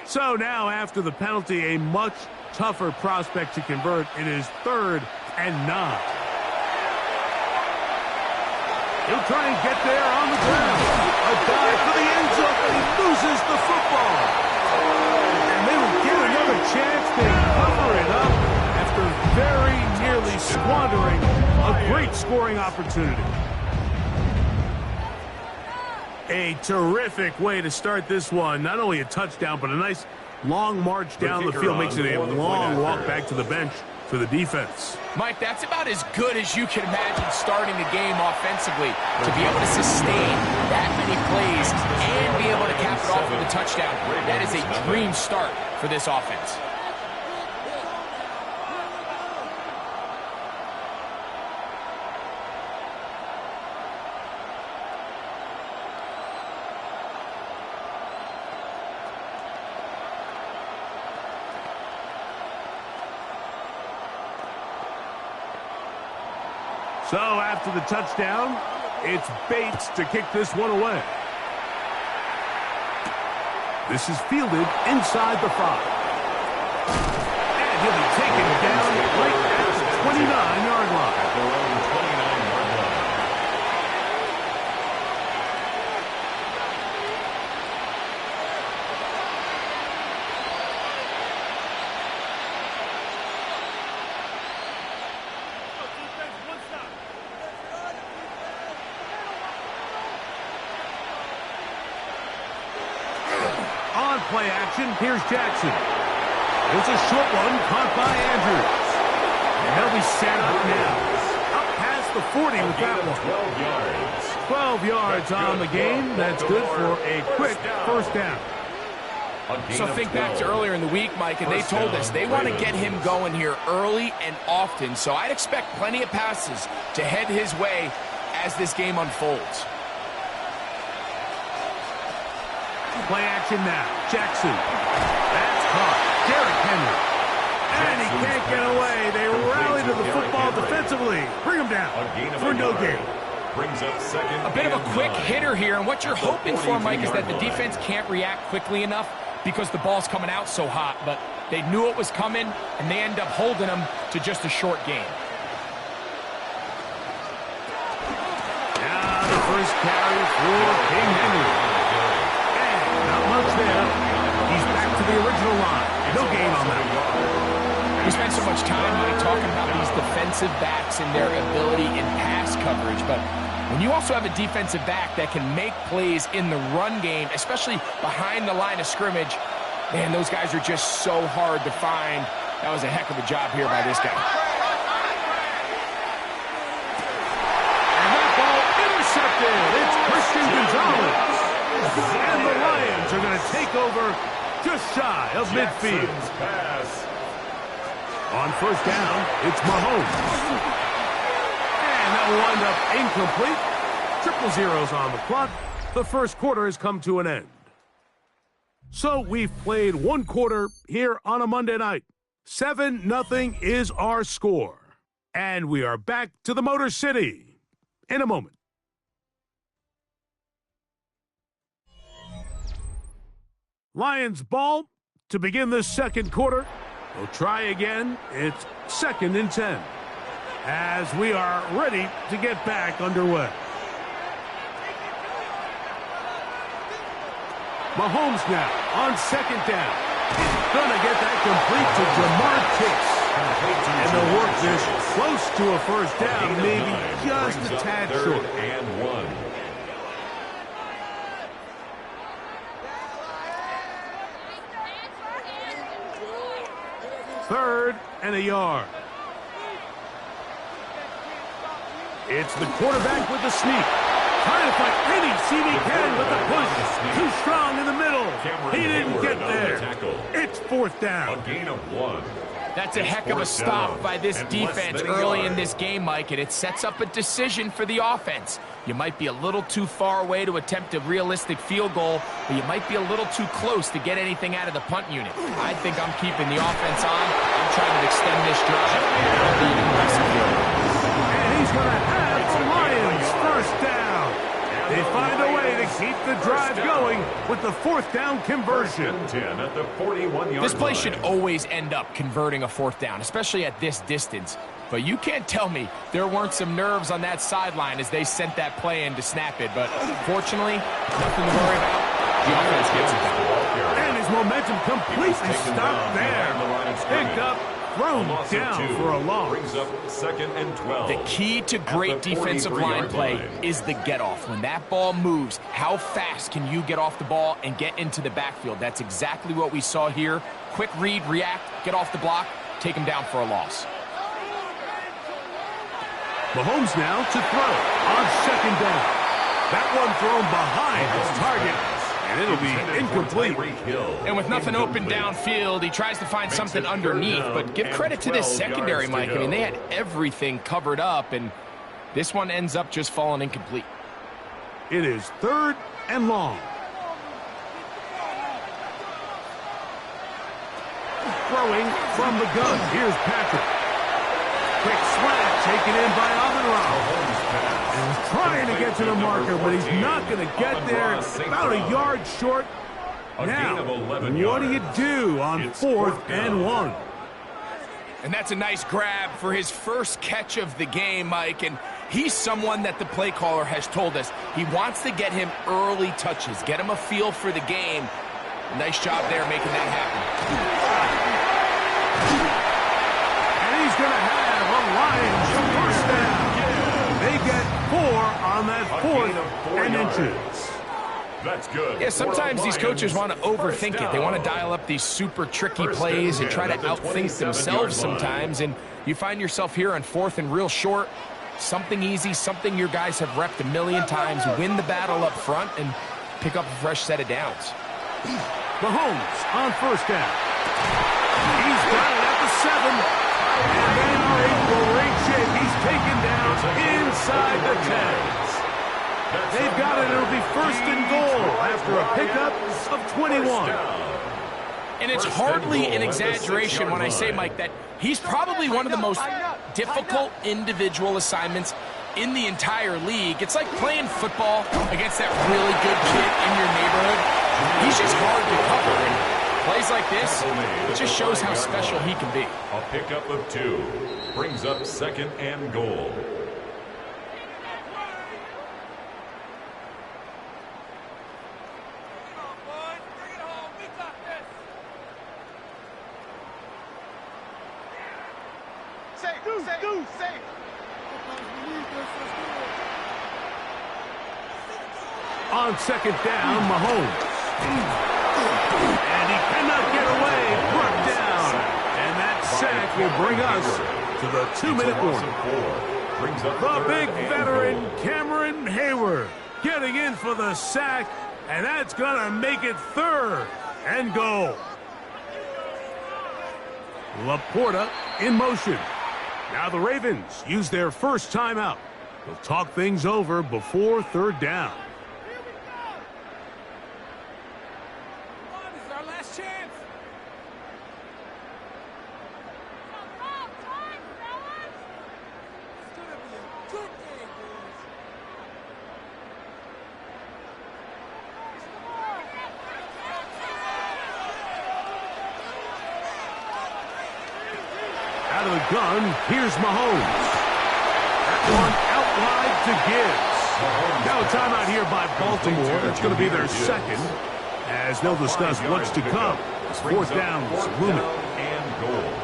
So now, after the penalty, a much tougher prospect to convert. It is 3rd and 9. He'll try and get there on the ground. A dive for the end zone, but he loses the football. And they will get another chance. They cover it up after very nearly squandering a great scoring opportunity. A terrific way to start this one. Not only a touchdown, but a nice long march down the field. Makes it a long walk back to the bench for the defense. Mike, that's about as good as you can imagine starting the game offensively. To be able to sustain that many plays and be able to cap it off with a touchdown, that is a dream start for this offense. So after the touchdown, it's Bates to kick this one away. This is fielded inside the 5. And he'll be taken down right at the 29-yard line. At their own 29-yard line. On play action, here's Jackson. It's a short one caught by Andrews. And they'll be set up now. Up past the 40 with that one. 12 yards. 12 yards on the game. That's good for a quick first down. So think back to earlier in the week, Mike, and they told us they want to get him going here early and often. So I'd expect plenty of passes to head his way as this game unfolds. Play action now. Jackson. That's caught. Derrick Henry. And he can't get away. They rally to the football defensively. Bring him down for no gain. Brings up 2nd. A bit of a quick 9. hitter here, and what you're hoping for, Mike, is that the defense can't react quickly enough because the ball's coming out so hot. But they knew it was coming, and they end up holding them to just a short gain. Now the first carry for King Henry. Not much there. He's back to the original line. No gain on that. We spent so much time, Mike, talking about these defensive backs and their ability in pass coverage, but when you also have a defensive back that can make plays in the run game, especially behind the line of scrimmage, man, those guys are just so hard to find. That was a heck of a job here by this guy. And that ball intercepted. It's Christian Gonzalez. And the Lions are going to take over just shy of midfield. Pass. On first down, it's Mahomes. And that will wind up incomplete. Triple zeros on the clock. The first quarter has come to an end. So we've played one quarter here on a Monday night. 7-0 is our score. And we are back to the Motor City in a moment. Lions ball to begin the second quarter. We'll try again. It's 2nd and 10. as we are ready to get back underway. Mahomes now on second down. He's going to get that complete to Jamar Chase. And they'll work this close to a first down, maybe just a tad short. And 1. Third and a yard. It's the quarterback with the sneak. Trying to find any seam he can with the push. Too strong in the middle. He didn't get there. It's fourth down. A gain of 1. That's a heck of a stop by this defense early in this game, Mike, and it sets up a decision for the offense. You might be a little too far away to attempt a realistic field goal, but you might be a little too close to get anything out of the punt unit. I think I'm keeping the offense on. I'm trying to extend this drive. And he's going to have the Lions first down. They find a way to keep the drive going with the fourth down conversion. 10 at the 41-yard This play line. should always end up converting a fourth down, especially at this distance. But you can't tell me there weren't some nerves on that sideline as they sent that play in to snap it. But fortunately, nothing to worry about. The offense gets it done. And his momentum completely stopped there. Picked up, thrown down for a loss. Brings up 2nd and 12. The key to great defensive line play is the get-off. When that ball moves, how fast can you get off the ball and get into the backfield? That's exactly what we saw here. Quick read, react, get off the block, take him down for a loss. Mahomes now to throw on second down. That one thrown behind his target, and it'll be incomplete. And with nothing open downfield, he tries to find something underneath. But give credit to this secondary, Mike. I mean, they had everything covered up, and this one ends up just falling incomplete. It is third and long. Throwing from the gun. Here's Patrick. Quick slant taken in by Amon-Ra. And he's trying to get to the marker, but he's not going to get there. About a yard short. Now, what do you do on 4th and 1? And that's a nice grab for his first catch of the game, Mike. And he's someone that the play caller has told us he wants to get him early touches, get him a feel for the game. Nice job there making that happen. And he's going to have a Lions first down. They get 4 on that 4th and inches. That's good. Yeah, sometimes these coaches want to overthink it. They want to dial up these super tricky plays and try to outthink themselves sometimes. And you find yourself here on 4th and real short. Something easy, something your guys have repped a million times. Win the battle up front and pick up a fresh set of downs. Mahomes on first down. He's got it at the 7. And they are in great shape. He's taken down inside the 10. They've got it. It'll be first and goal after a pickup of 21. And it's hardly an exaggeration when I say, Mike, that he's probably one of the most difficult individual assignments in the entire league. It's like playing football against that really good kid in your neighborhood. He's just hard to cover. And plays like this, it just shows how special he can be. A pickup of 2 brings up 2nd and goal. On second down, Mahomes. And he cannot get away. Brought down. And that sack will bring us to the 2-minute warning. The big veteran Cameron Hayward getting in for the sack. And that's going to make it 3rd and goal. Laporta in motion. Now the Ravens use their first timeout. They'll talk things over before 3rd down. This is our last chance. Out of the gun, here's Mahomes. to Gibbs. Now a timeout here by Baltimore. It's going to be their second, as they'll discuss what's to come. It's fourth down is looming. And goal.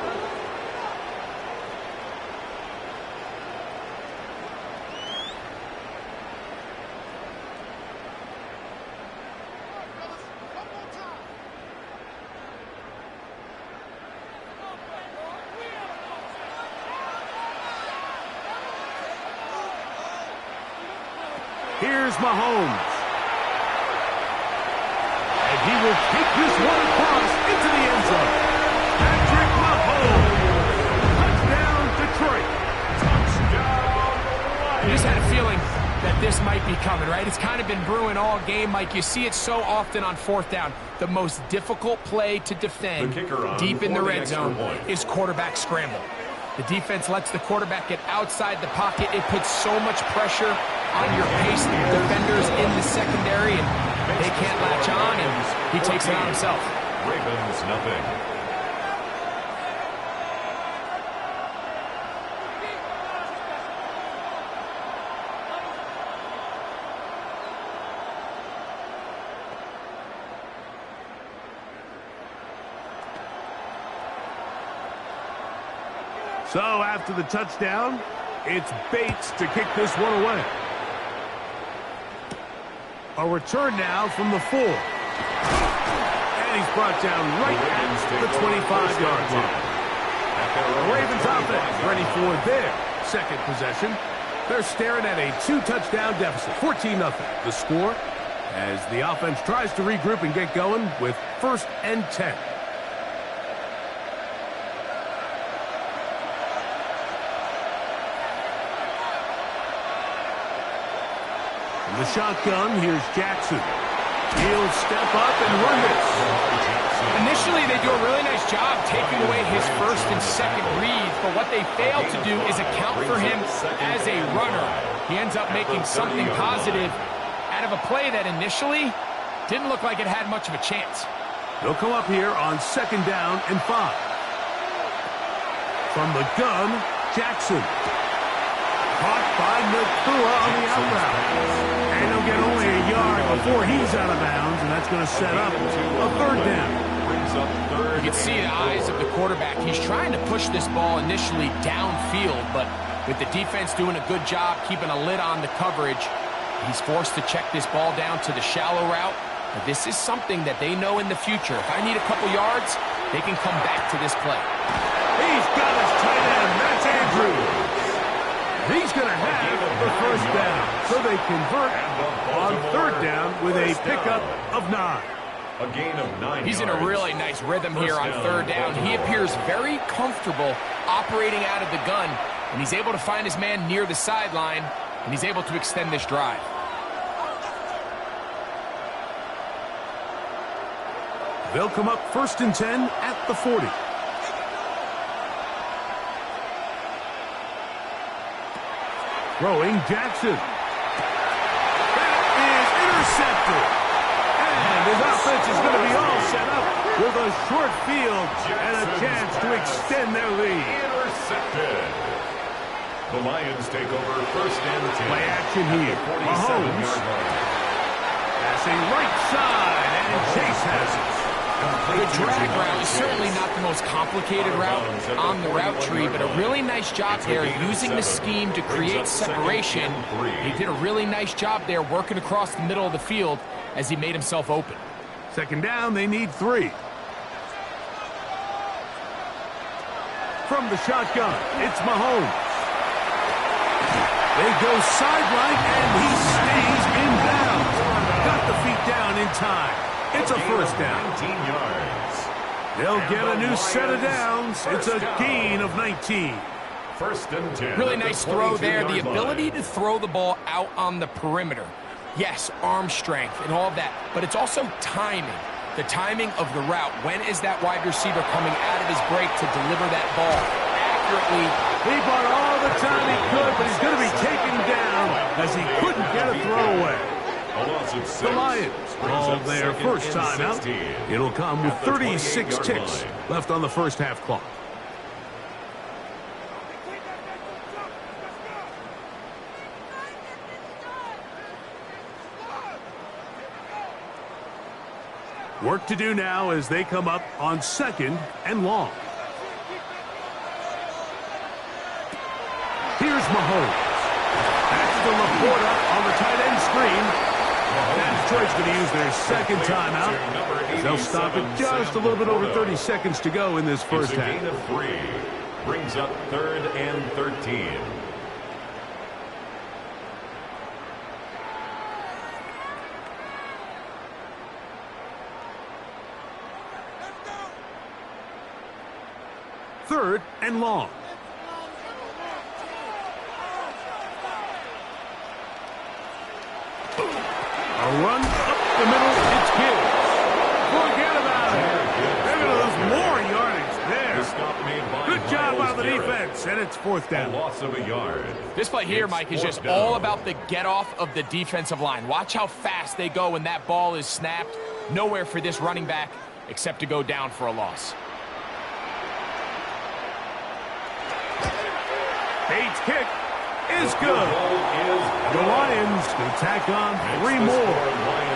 Here's Mahomes. And he will kick this one across into the end zone. Patrick Mahomes. Touchdown, Detroit. I just had a feeling that this might be coming, right? It's kind of been brewing all game, Mike. You see it so often on fourth down. The most difficult play to defend deep in the red zone is quarterback scramble. The defense lets the quarterback get outside the pocket. It puts so much pressure on your paced defenders in the secondary, and they can't latch on, and he takes it on himself. Ravens, nothing. So after the touchdown, it's Bates to kick this one away. A return now from the 4. And he's brought down right at the 25-yard line. The Ravens offense ready for their second possession. They're staring at a 2-touchdown deficit, 14-0. The score as the offense tries to regroup and get going with 1st and 10. The shotgun, here's Jackson. He'll step up and run this. Initially, they do a really nice job taking away his first and second reads, but what they fail to do is account for him as a runner. He ends up making something positive out of a play that initially didn't look like it had much of a chance. They'll come up here on 2nd down and 5. From the gun, Jackson. Caught by Nakua on the out route. And he'll get only a yard before he's out of bounds, and that's going to set up a 3rd down. You can see the eyes of the quarterback. He's trying to push this ball initially downfield, but with the defense doing a good job keeping a lid on the coverage, he's forced to check this ball down to the shallow route. But this is something that they know in the future. If I need a couple yards, they can come back to this play. He's got his tight end. That's Andrews. He's going to have the 1st down, so they convert on 3rd down with a pickup of 9. A gain of 9 He's yards. in a really nice rhythm here on 3rd down. He appears very comfortable operating out of the gun, and he's able to find his man near the sideline, and he's able to extend this drive. They'll come up 1st and 10 at the 40. Throwing Jackson. That is intercepted. And his offense is going to be all set up with a short field and a chance to extend their lead. Intercepted. The Lions take over 1st and 10. Play action here. Mahomes. Passing right side, and Chase has it. The drag route is certainly not the most complicated route on the route tree, but a really nice job there using the scheme to create separation. He did a really nice job there working across the middle of the field as he made himself open. 2nd down, they need 3. From the shotgun, it's Mahomes. They go sideline, and he stays in bounds. Got the feet down in time. It's a 1st down. 19 yards. They'll get a new set of downs. It's a gain of 19. 1st and 10. Really nice throw there. The ability to throw the ball out on the perimeter. Yes, arm strength and all of that, but it's also timing. The timing of the route. When is that wide receiver coming out of his break to deliver that ball accurately? He bought all the time he could, but he's going to be taken down as he couldn't get a throwaway. The Lions call their 1st timeout. It'll come with 36 ticks left on the 1st half clock. Work to do now as they come up on 2nd and long. Here's Mahomes. That's the Laporta on the tight end screen. And Detroit's going to use their second timeout. They'll stop it just a little bit over 30 seconds to go in this first half. It's a gain of 3. Brings up 3rd and 13. Third and long. A run up the middle, it's Gibbs. Forget about it. They're going to lose more yardage there. Good job by the defense, and it's 4th down. A loss of a yard. This play here, Mike, is just all about the get-off of the defensive line. Watch how fast they go when that ball is snapped. Nowhere for this running back except to go down for a loss. Bates' kick is good. The Lions will tack on 3 more,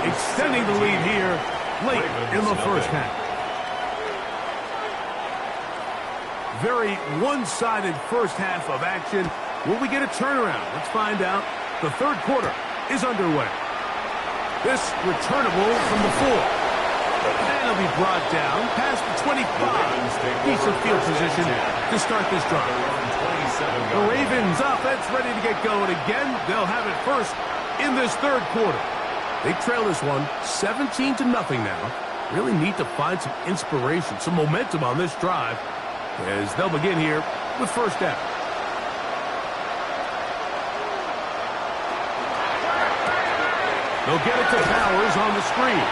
extending the lead here late in the first half. Very one-sided first half of action. Will we get a turnaround? Let's find out. The third quarter is underway. This returnable from the 4. And it'll be brought down past the 25. Decent field position to start this drive. The Ravens offense ready to get going again. They'll have it first in this third quarter. They trail this one 17-0 now. Really need to find some inspiration, some momentum on this drive as they'll begin here with first down. They'll get it to Powers on the screen.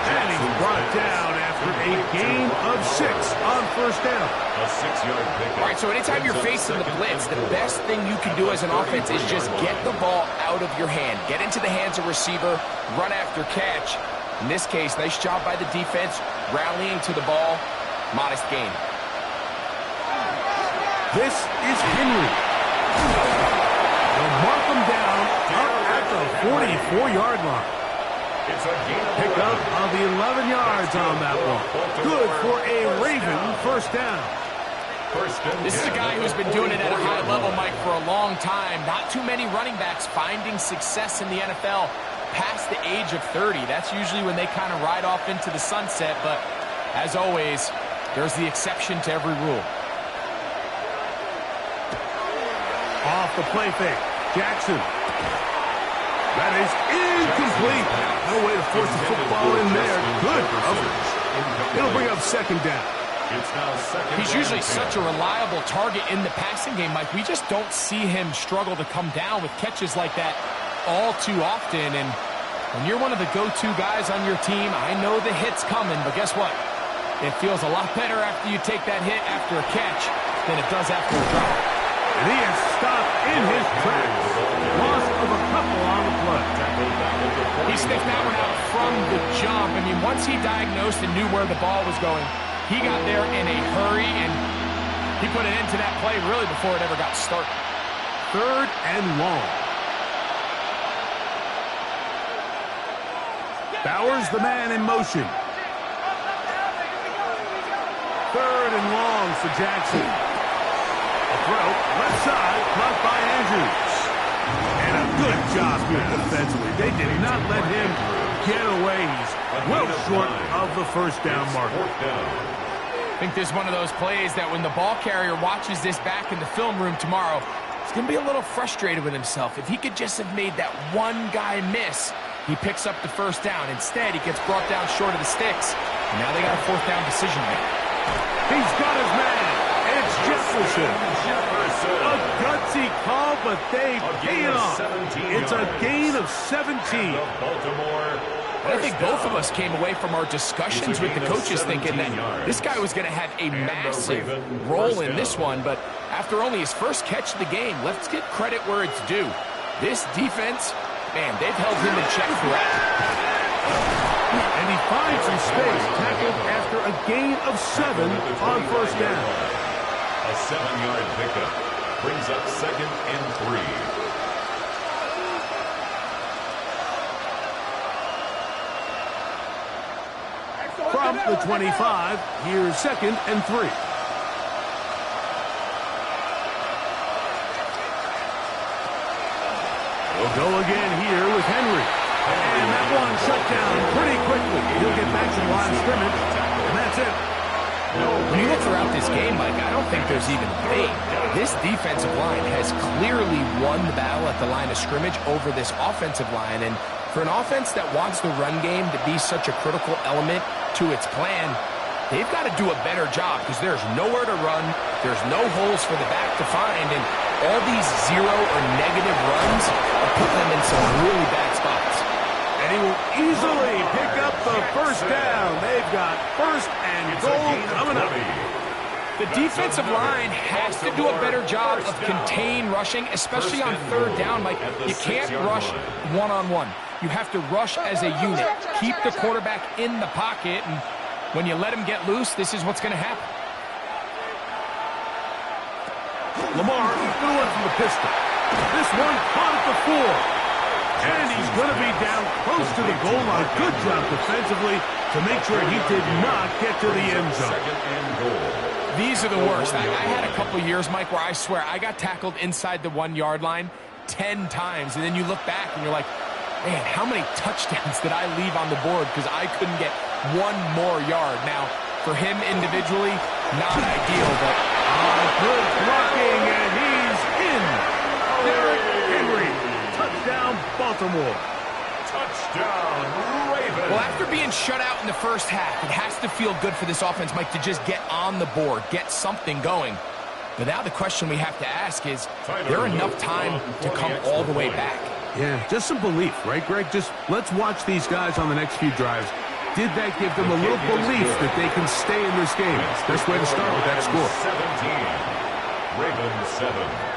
And he's brought down after a gain of 6 on first down. A 6-yard pickup. All right, so anytime you're facing the blitz, the best thing you can do as an offense is just get the ball out of your hand. Get into the hands of receiver, run after catch. In this case, nice job by the defense, rallying to the ball. Modest gain. This is Henry. They'll mark him down up at the 44-yard line. It's a gain of Pick up of the 11 yards on that one. Good for a Raven first down. This is a guy who's been doing it at a high level, Mike, for a long time. Not too many running backs finding success in the NFL past the age of 30. That's usually when they kind of ride off into the sunset, but as always, there's the exception to every rule. Off the play fake. Jackson. That is incomplete. No way to force the football in there. Good coverage. It'll bring up second down. It's now second. He's usually such a reliable target in the passing game, Mike. We just don't see him struggle to come down with catches like that all too often. And when you're one of the go-to guys on your team, I know the hit's coming, but guess what? It feels a lot better after you take that hit after a catch than it does after a drop. And he is stopped in his tracks. Loss of a couple on the play. He sniffed that one out from the jump. I mean, once he diagnosed and knew where the ball was going, he got there in a hurry, and he put an end to that play really before it ever got started. Third and long. Bowers, the man in motion. Third and long for Jackson. A throw, left side, caught by Andrews. And a good job here defensively. They did not let him get away. He's well short of the first down marker. I think this is one of those plays that when the ball carrier watches this back in the film room tomorrow, he's going to be a little frustrated with himself. If he could just have made that one guy miss, he picks up the first down. Instead, he gets brought down short of the sticks. And now they got a fourth down decision to make. He's got his man. It's Jefferson. A gutsy call, but they pay it off. It's a gain of 17. I think both of us came away from our discussions with the coaches thinking that this guy was going to have a massive role in this one, but after only his first catch of the game, let's give credit where it's due. This defense, man, they've held him in check throughout. And he finds some space, tackled after a gain of 7 on first down. A 7-yard pickup brings up second and 3. From the 25, here's 2nd and 3. We'll go again here with Henry. And that one shut down pretty quickly. He'll get back to the line of scrimmage, and that's it. When you look throughout this game, Mike, I don't think there's even a debate. This defensive line has clearly won the battle at the line of scrimmage over this offensive line. And for an offense that wants the run game to be such a critical element to its plan, they've got to do a better job because there's nowhere to run. There's no holes for the back to find. And all these zero or negative runs are putting them in some really bad spots. And he will easily pick up the first down. They've got 1st and goal coming up. The defensive line has to do a better job of contain rushing, especially on 3rd down. Like, you can't rush one-on-one. You have to rush as a unit. Keep the quarterback in the pocket, and when you let him get loose, this is what's going to happen. Lamar going to run from the pistol. This one caught at the 4. And he's going to be down close to the goal line. Good job defensively to make sure he did not get to the end zone. 2nd and goal. These are the worst. I had a couple years, Mike, where I swear I got tackled inside the 1-yard line 10 times. And then you look back and you're like, man, how many touchdowns did I leave on the board because I couldn't get one more yard? Now, for him individually, not ideal, but good blocking, and he's in. Derrick Henry. Touchdown, Baltimore. Touchdown, Ravens. well, after being shut out in the first half, it has to feel good for this offense, Mike, to just get on the board, get something going. But now the question we have to ask is, there enough time to come all the way back? Yeah, just some belief, right, Greg? Just let's watch these guys on the next few drives. Did that give them a little belief that they can stay in this game? Best way to start with that score. 17, Ravens 7.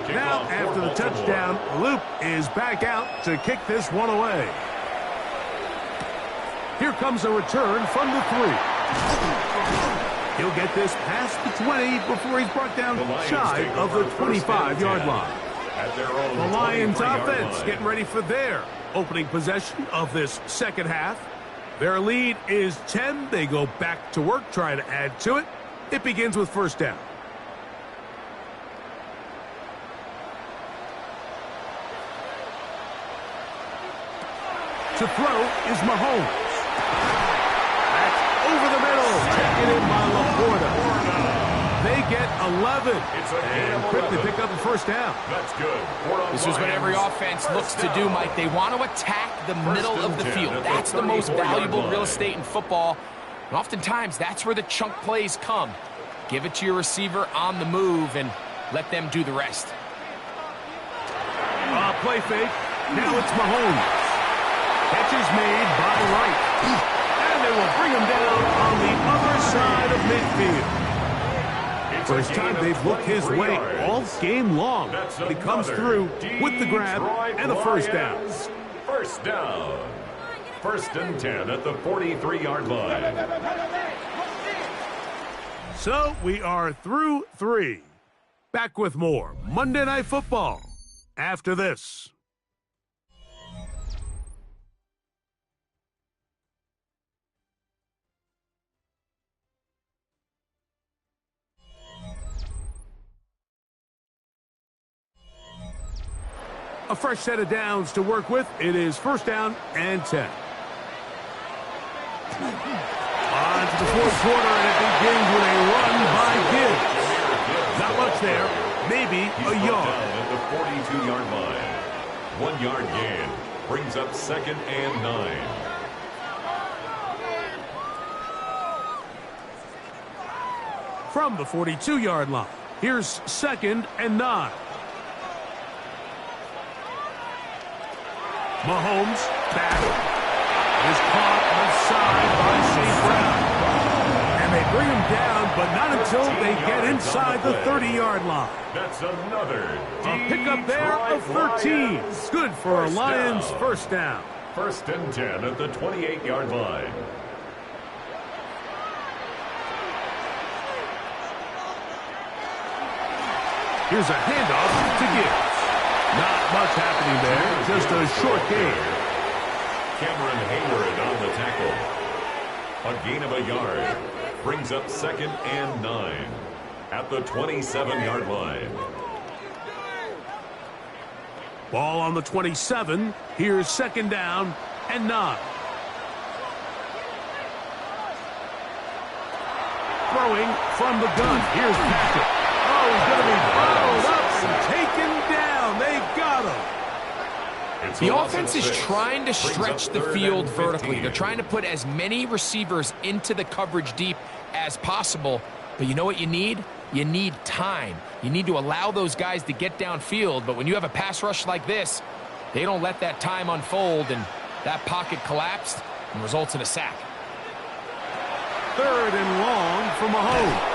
Now, after the touchdown, Luke is back out to kick this one away. Here comes a return from the 3. He'll get this past the 20 before he's brought down shy of the 25-yard line. The Lions offense getting ready for their opening possession of this second half. Their lead is 10. They go back to work, trying to add to it. It begins with first down. To throw is Mahomes. That's over the middle. Taken in by Laporta. They get 11 and quickly pick up a first down. That's good. This is what every offense looks to do, Mike. They want to attack the middle of the field. That's the most valuable real estate in football. And oftentimes, that's where the chunk plays come. Give it to your receiver on the move and let them do the rest. Play fake. Now it's Mahomes. Catch is made by Wright. And they will bring him down on the other side of midfield. First time they've looked his way all game long. He comes through with the grab and a first down. First down. 1st and 10 at the 43-yard line. So we are through 3. Back with more Monday Night Football after this. A fresh set of downs to work with. It is first down and 10. On to the fourth quarter, and it begins with a run by Gibbs. Not much there. Maybe a yard. At the 42-yard line. 1 yard gain brings up 2nd and 9. From the 42-yard line, here's 2nd and 9. Mahomes back. Is caught outside by St. Brown. And they bring them down, but not until they get inside the 30-yard line. That's another A pickup there of 13. Good for a Lions first down. First and 10 at the 28-yard line. Here's a handoff to Gibbs. Not much happening there, just a short gain. Cameron Hayward on the tackle. A gain of a yard. Brings up second and 9 at the 27-yard line. Ball on the 27. Here's second down and 9. Throwing from the gun. Here's Patrick. Oh, he's going to be followed up and taken down. They got him. The offense is trying to stretch the field vertically. They're trying to put as many receivers into the coverage deep as possible. But you know what you need? You need time. You need to allow those guys to get downfield. But when you have a pass rush like this, they don't let that time unfold, and that pocket collapsed and results in a sack. Third and long for Mahomes.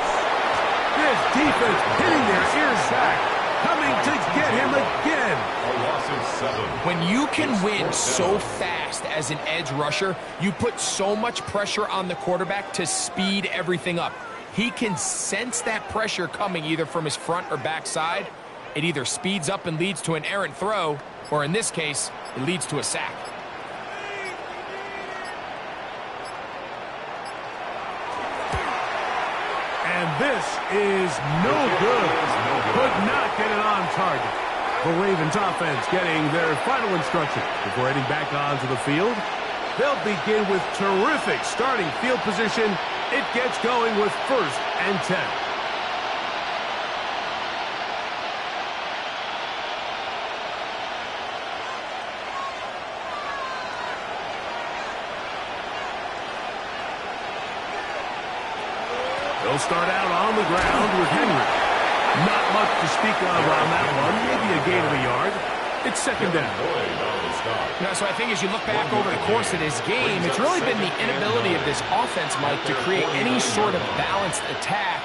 This defense hitting their ear sack. Coming to get him again. A loss of 7. When you can win so fast as an edge rusher, you put so much pressure on the quarterback to speed everything up. He can sense that pressure coming either from his front or back side. It either speeds up and leads to an errant throw, or in this case, it leads to a sack. And this is no good. Could not get it on target. The Ravens offense getting their final instruction before heading back onto the field. They'll begin with terrific starting field position. It gets going with first and 10. They'll start out on the ground with Henry. Not much to speak of on that one. Maybe a gain of a yard. It's second down. You know, so I think as you look back over the course of this game, it's really been the inability of this offense, Mike, to create any sort of balanced attack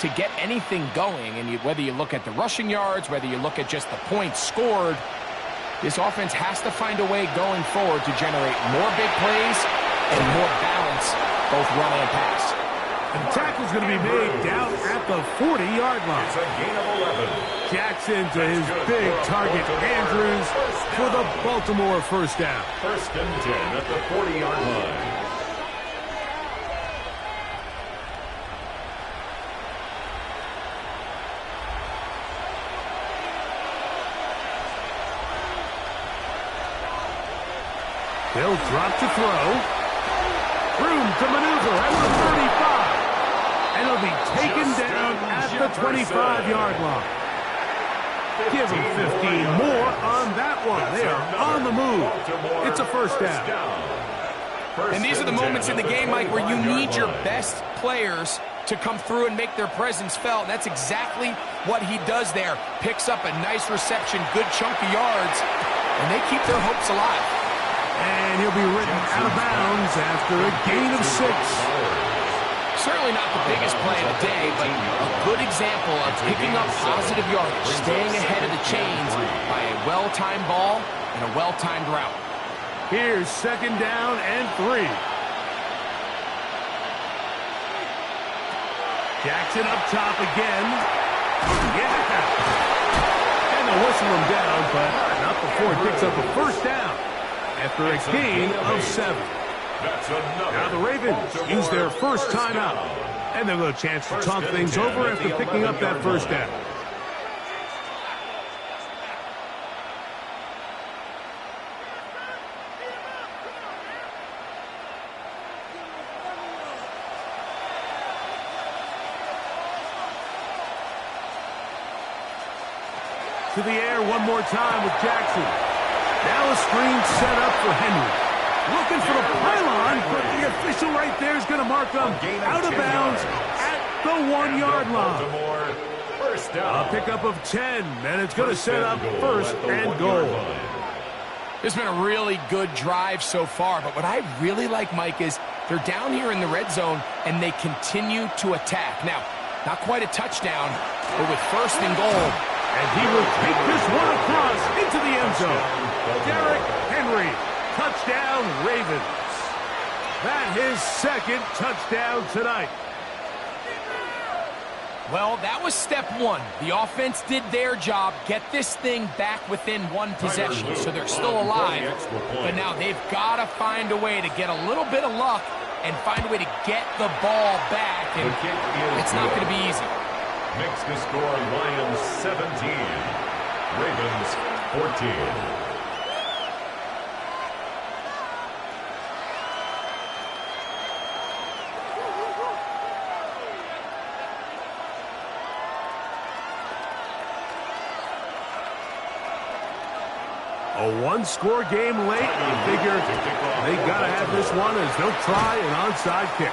to get anything going. And whether you look at the rushing yards, whether you look at just the points scored, this offense has to find a way going forward to generate more big plays and more balance, both run and pass. And the tackle's going to be made down at the 40-yard line. It's a gain of 11. Jackson to his big target, Andrews, for the Baltimore first down. First and 10 at the 40-yard line. They'll drop to throw. Room to maneuver at the 35. And he'll be taken down at the 25-yard line. Give him 15 more on that one. They are on the move. It's a first down. And these are the moments in the game, Mike, where you need your best players to come through and make their presence felt. And that's exactly what he does there. Picks up a nice reception, good chunk of yards, and they keep their hopes alive. And he'll be written out of bounds after a gain of 6. Certainly not the biggest play of the day, but a good example of picking up positive yardage, staying ahead of the chains by a well-timed ball and a well-timed route. Here's second down and 3. Jackson up top again. Yeah! And they'll whistle him down, but not before he picks up a first down after a gain of 7. Now the Ravens use their first timeout, and they'll have a chance to talk things over after picking up that first down. To the air one more time with Jackson. Now a screen set up for Henry. Looking for the pylon, but the official right there is going to mark them out of bounds at the 1-yard line. A pickup of 10, and it's going to set up first and goal. It's been a really good drive so far, but what I really like, Mike, is They're down here in the red zone, and they continue to attack. Now, not quite a touchdown, but with 1st and goal. And he will take this one across into the end zone. Derrick Henry, touchdown Ravens. That his 2nd touchdown tonight. Well, that was step 1. The offense did their job, get this thing back within 1 possession, so they're still alive. But now they've got to find a way to get a little bit of luck and find a way to get the ball back, and it's not going to be easy. Makes the score Lions 17, Ravens 14. A one-score game late. You figure they got to have this one as they'll try an onside kick.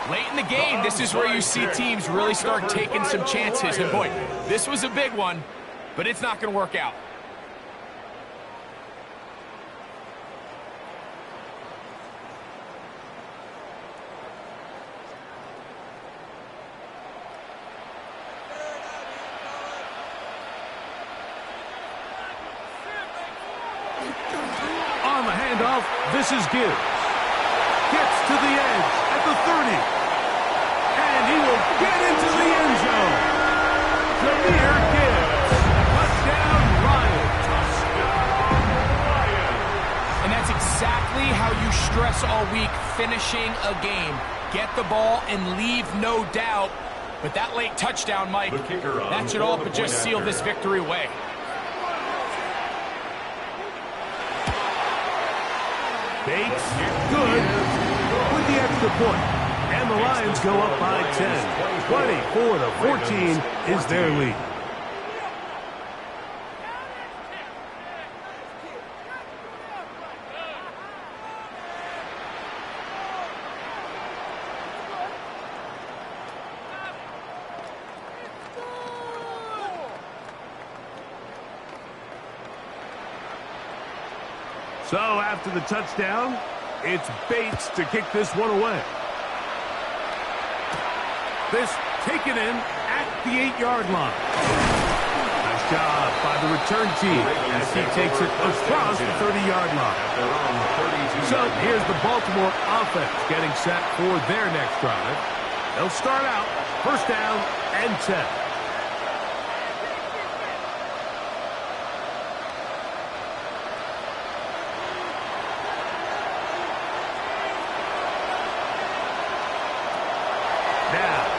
Late in the game, this is where you see teams really start taking some chances. And boy, this was a big one, but it's not going to work out. On the handoff, this is Gibbs. Gets to the edge at the 30. And he will get into the end zone. Jahmyr Gibbs. Touchdown, Lions. And that's exactly how you stress all week, finishing a game. Get the ball and leave no doubt. But that late touchdown, Mike, that should all but just seal this victory away. Bates, good, with the extra point. And the Lions go up by 10. 24-14 is their lead. So after the touchdown, it's Bates to kick this one away. This taken in at the 8-yard line. Nice job by the return team as he takes it across the 30-yard line. So here's the Baltimore offense getting set for their next drive. They'll start out 1st down and 10.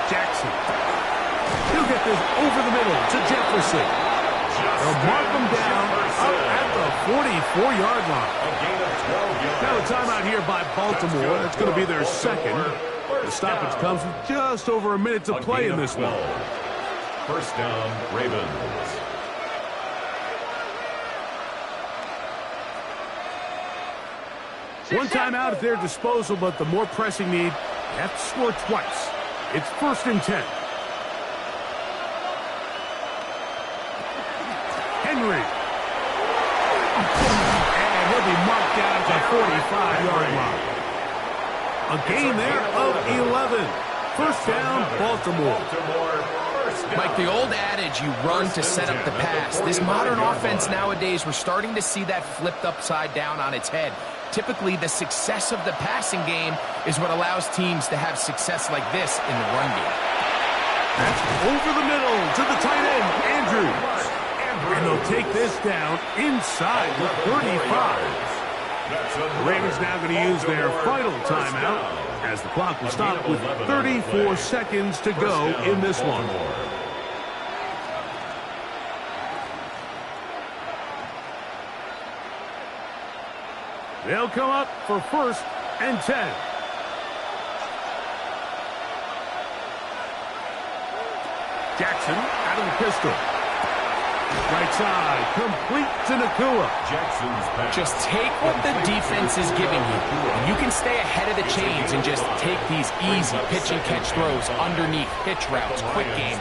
Jackson. He'll get this over the middle to Jefferson. They'll mark him down up at the 44-yard line. Now a timeout here by Baltimore. That's going to be their 2nd. The stoppage comes with just over a minute to play in this one. 1st down, Ravens. One timeout at their disposal, but the more pressing need, they have to score twice. It's 1st and 10. Henry. And he'll be marked down at the 45-yard line. A gain there of 11. 1st down, Baltimore. Mike, the old adage, you run to set up the pass. This modern offense nowadays, we're starting to see that flipped upside down on its head. Typically, the success of the passing game is what allows teams to have success like this in the run game. That's over the middle to the tight end, Andrews. And they'll take this down inside the 35. The Ravens now going to use their final timeout as the clock will stop with 34 seconds to go in this one. They'll come up for 1st and 10. Jackson out of the pistol. Right side, complete to Nacua. Just take what the defense is giving you. And you can stay ahead of the chains and just take these easy pitch and catch throws underneath pitch routes, quick game.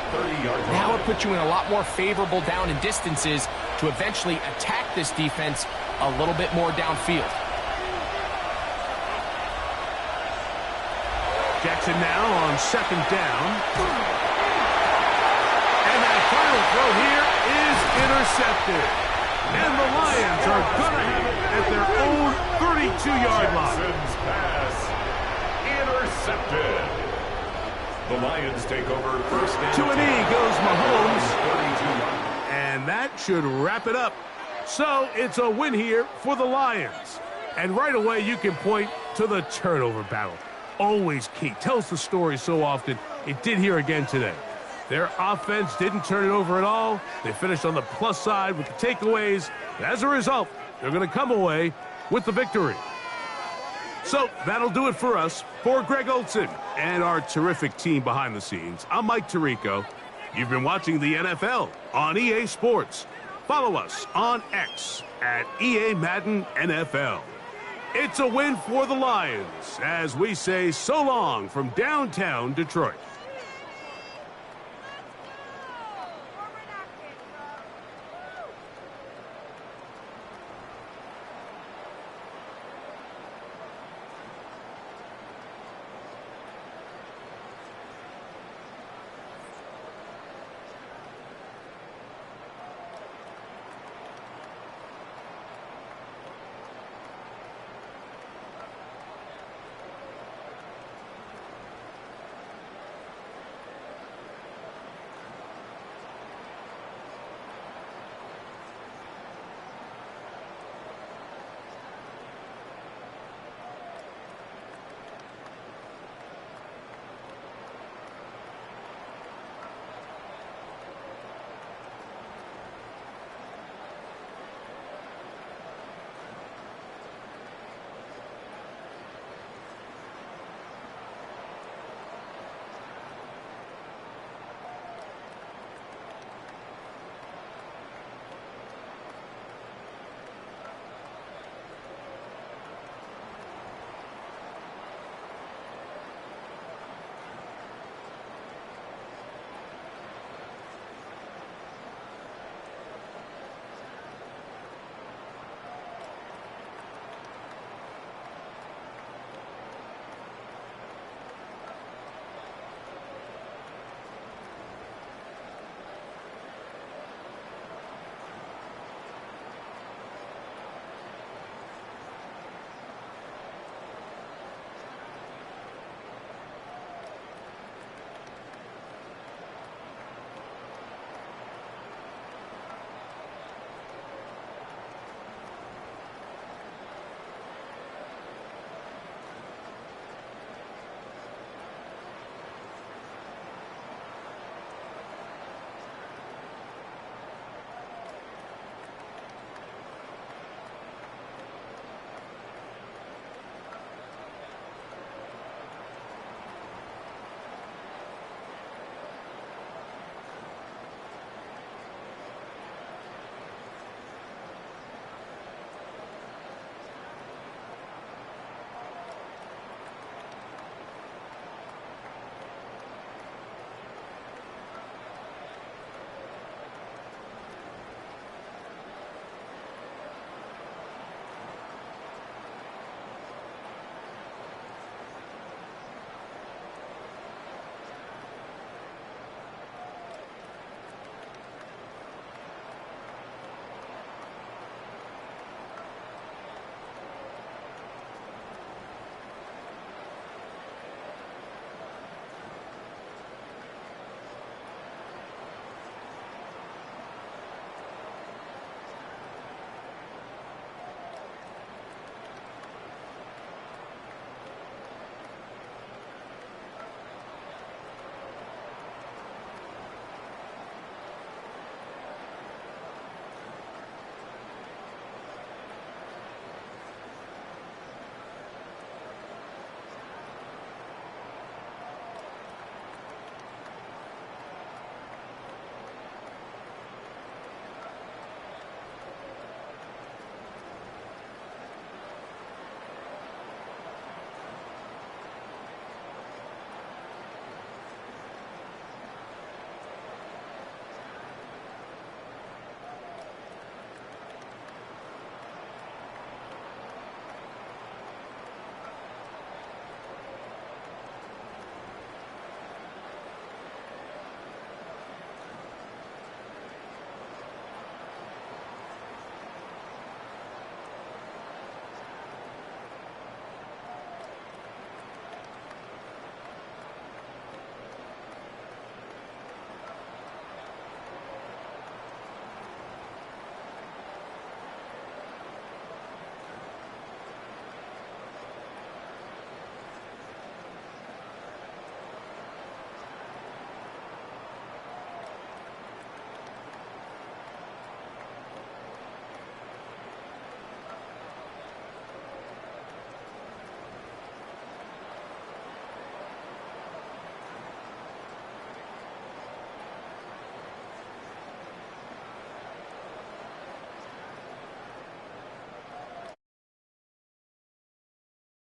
Now it puts you in a lot more favorable down and distances to eventually attack this defense a little bit more downfield. Jackson now on second down. And that final throw here is intercepted. And the Lions are going to have it at their own 32-yard line. Jackson's pass intercepted. The Lions take over first and 10. To an E goes Mahomes. 32. And that should wrap it up. So it's a win here for the Lions. And right away you can point to the turnover battle. Always key. Tells the story so often. It did here again today. Their offense didn't turn it over at all. They finished on the plus side with the takeaways. As a result, they're going to come away with the victory. So that'll do it for us. For Greg Olson and our terrific team behind the scenes, I'm Mike Tirico. You've been watching the NFL on EA Sports. Follow us on X at EA Madden NFL. It's a win for the Lions as we say so long from downtown Detroit.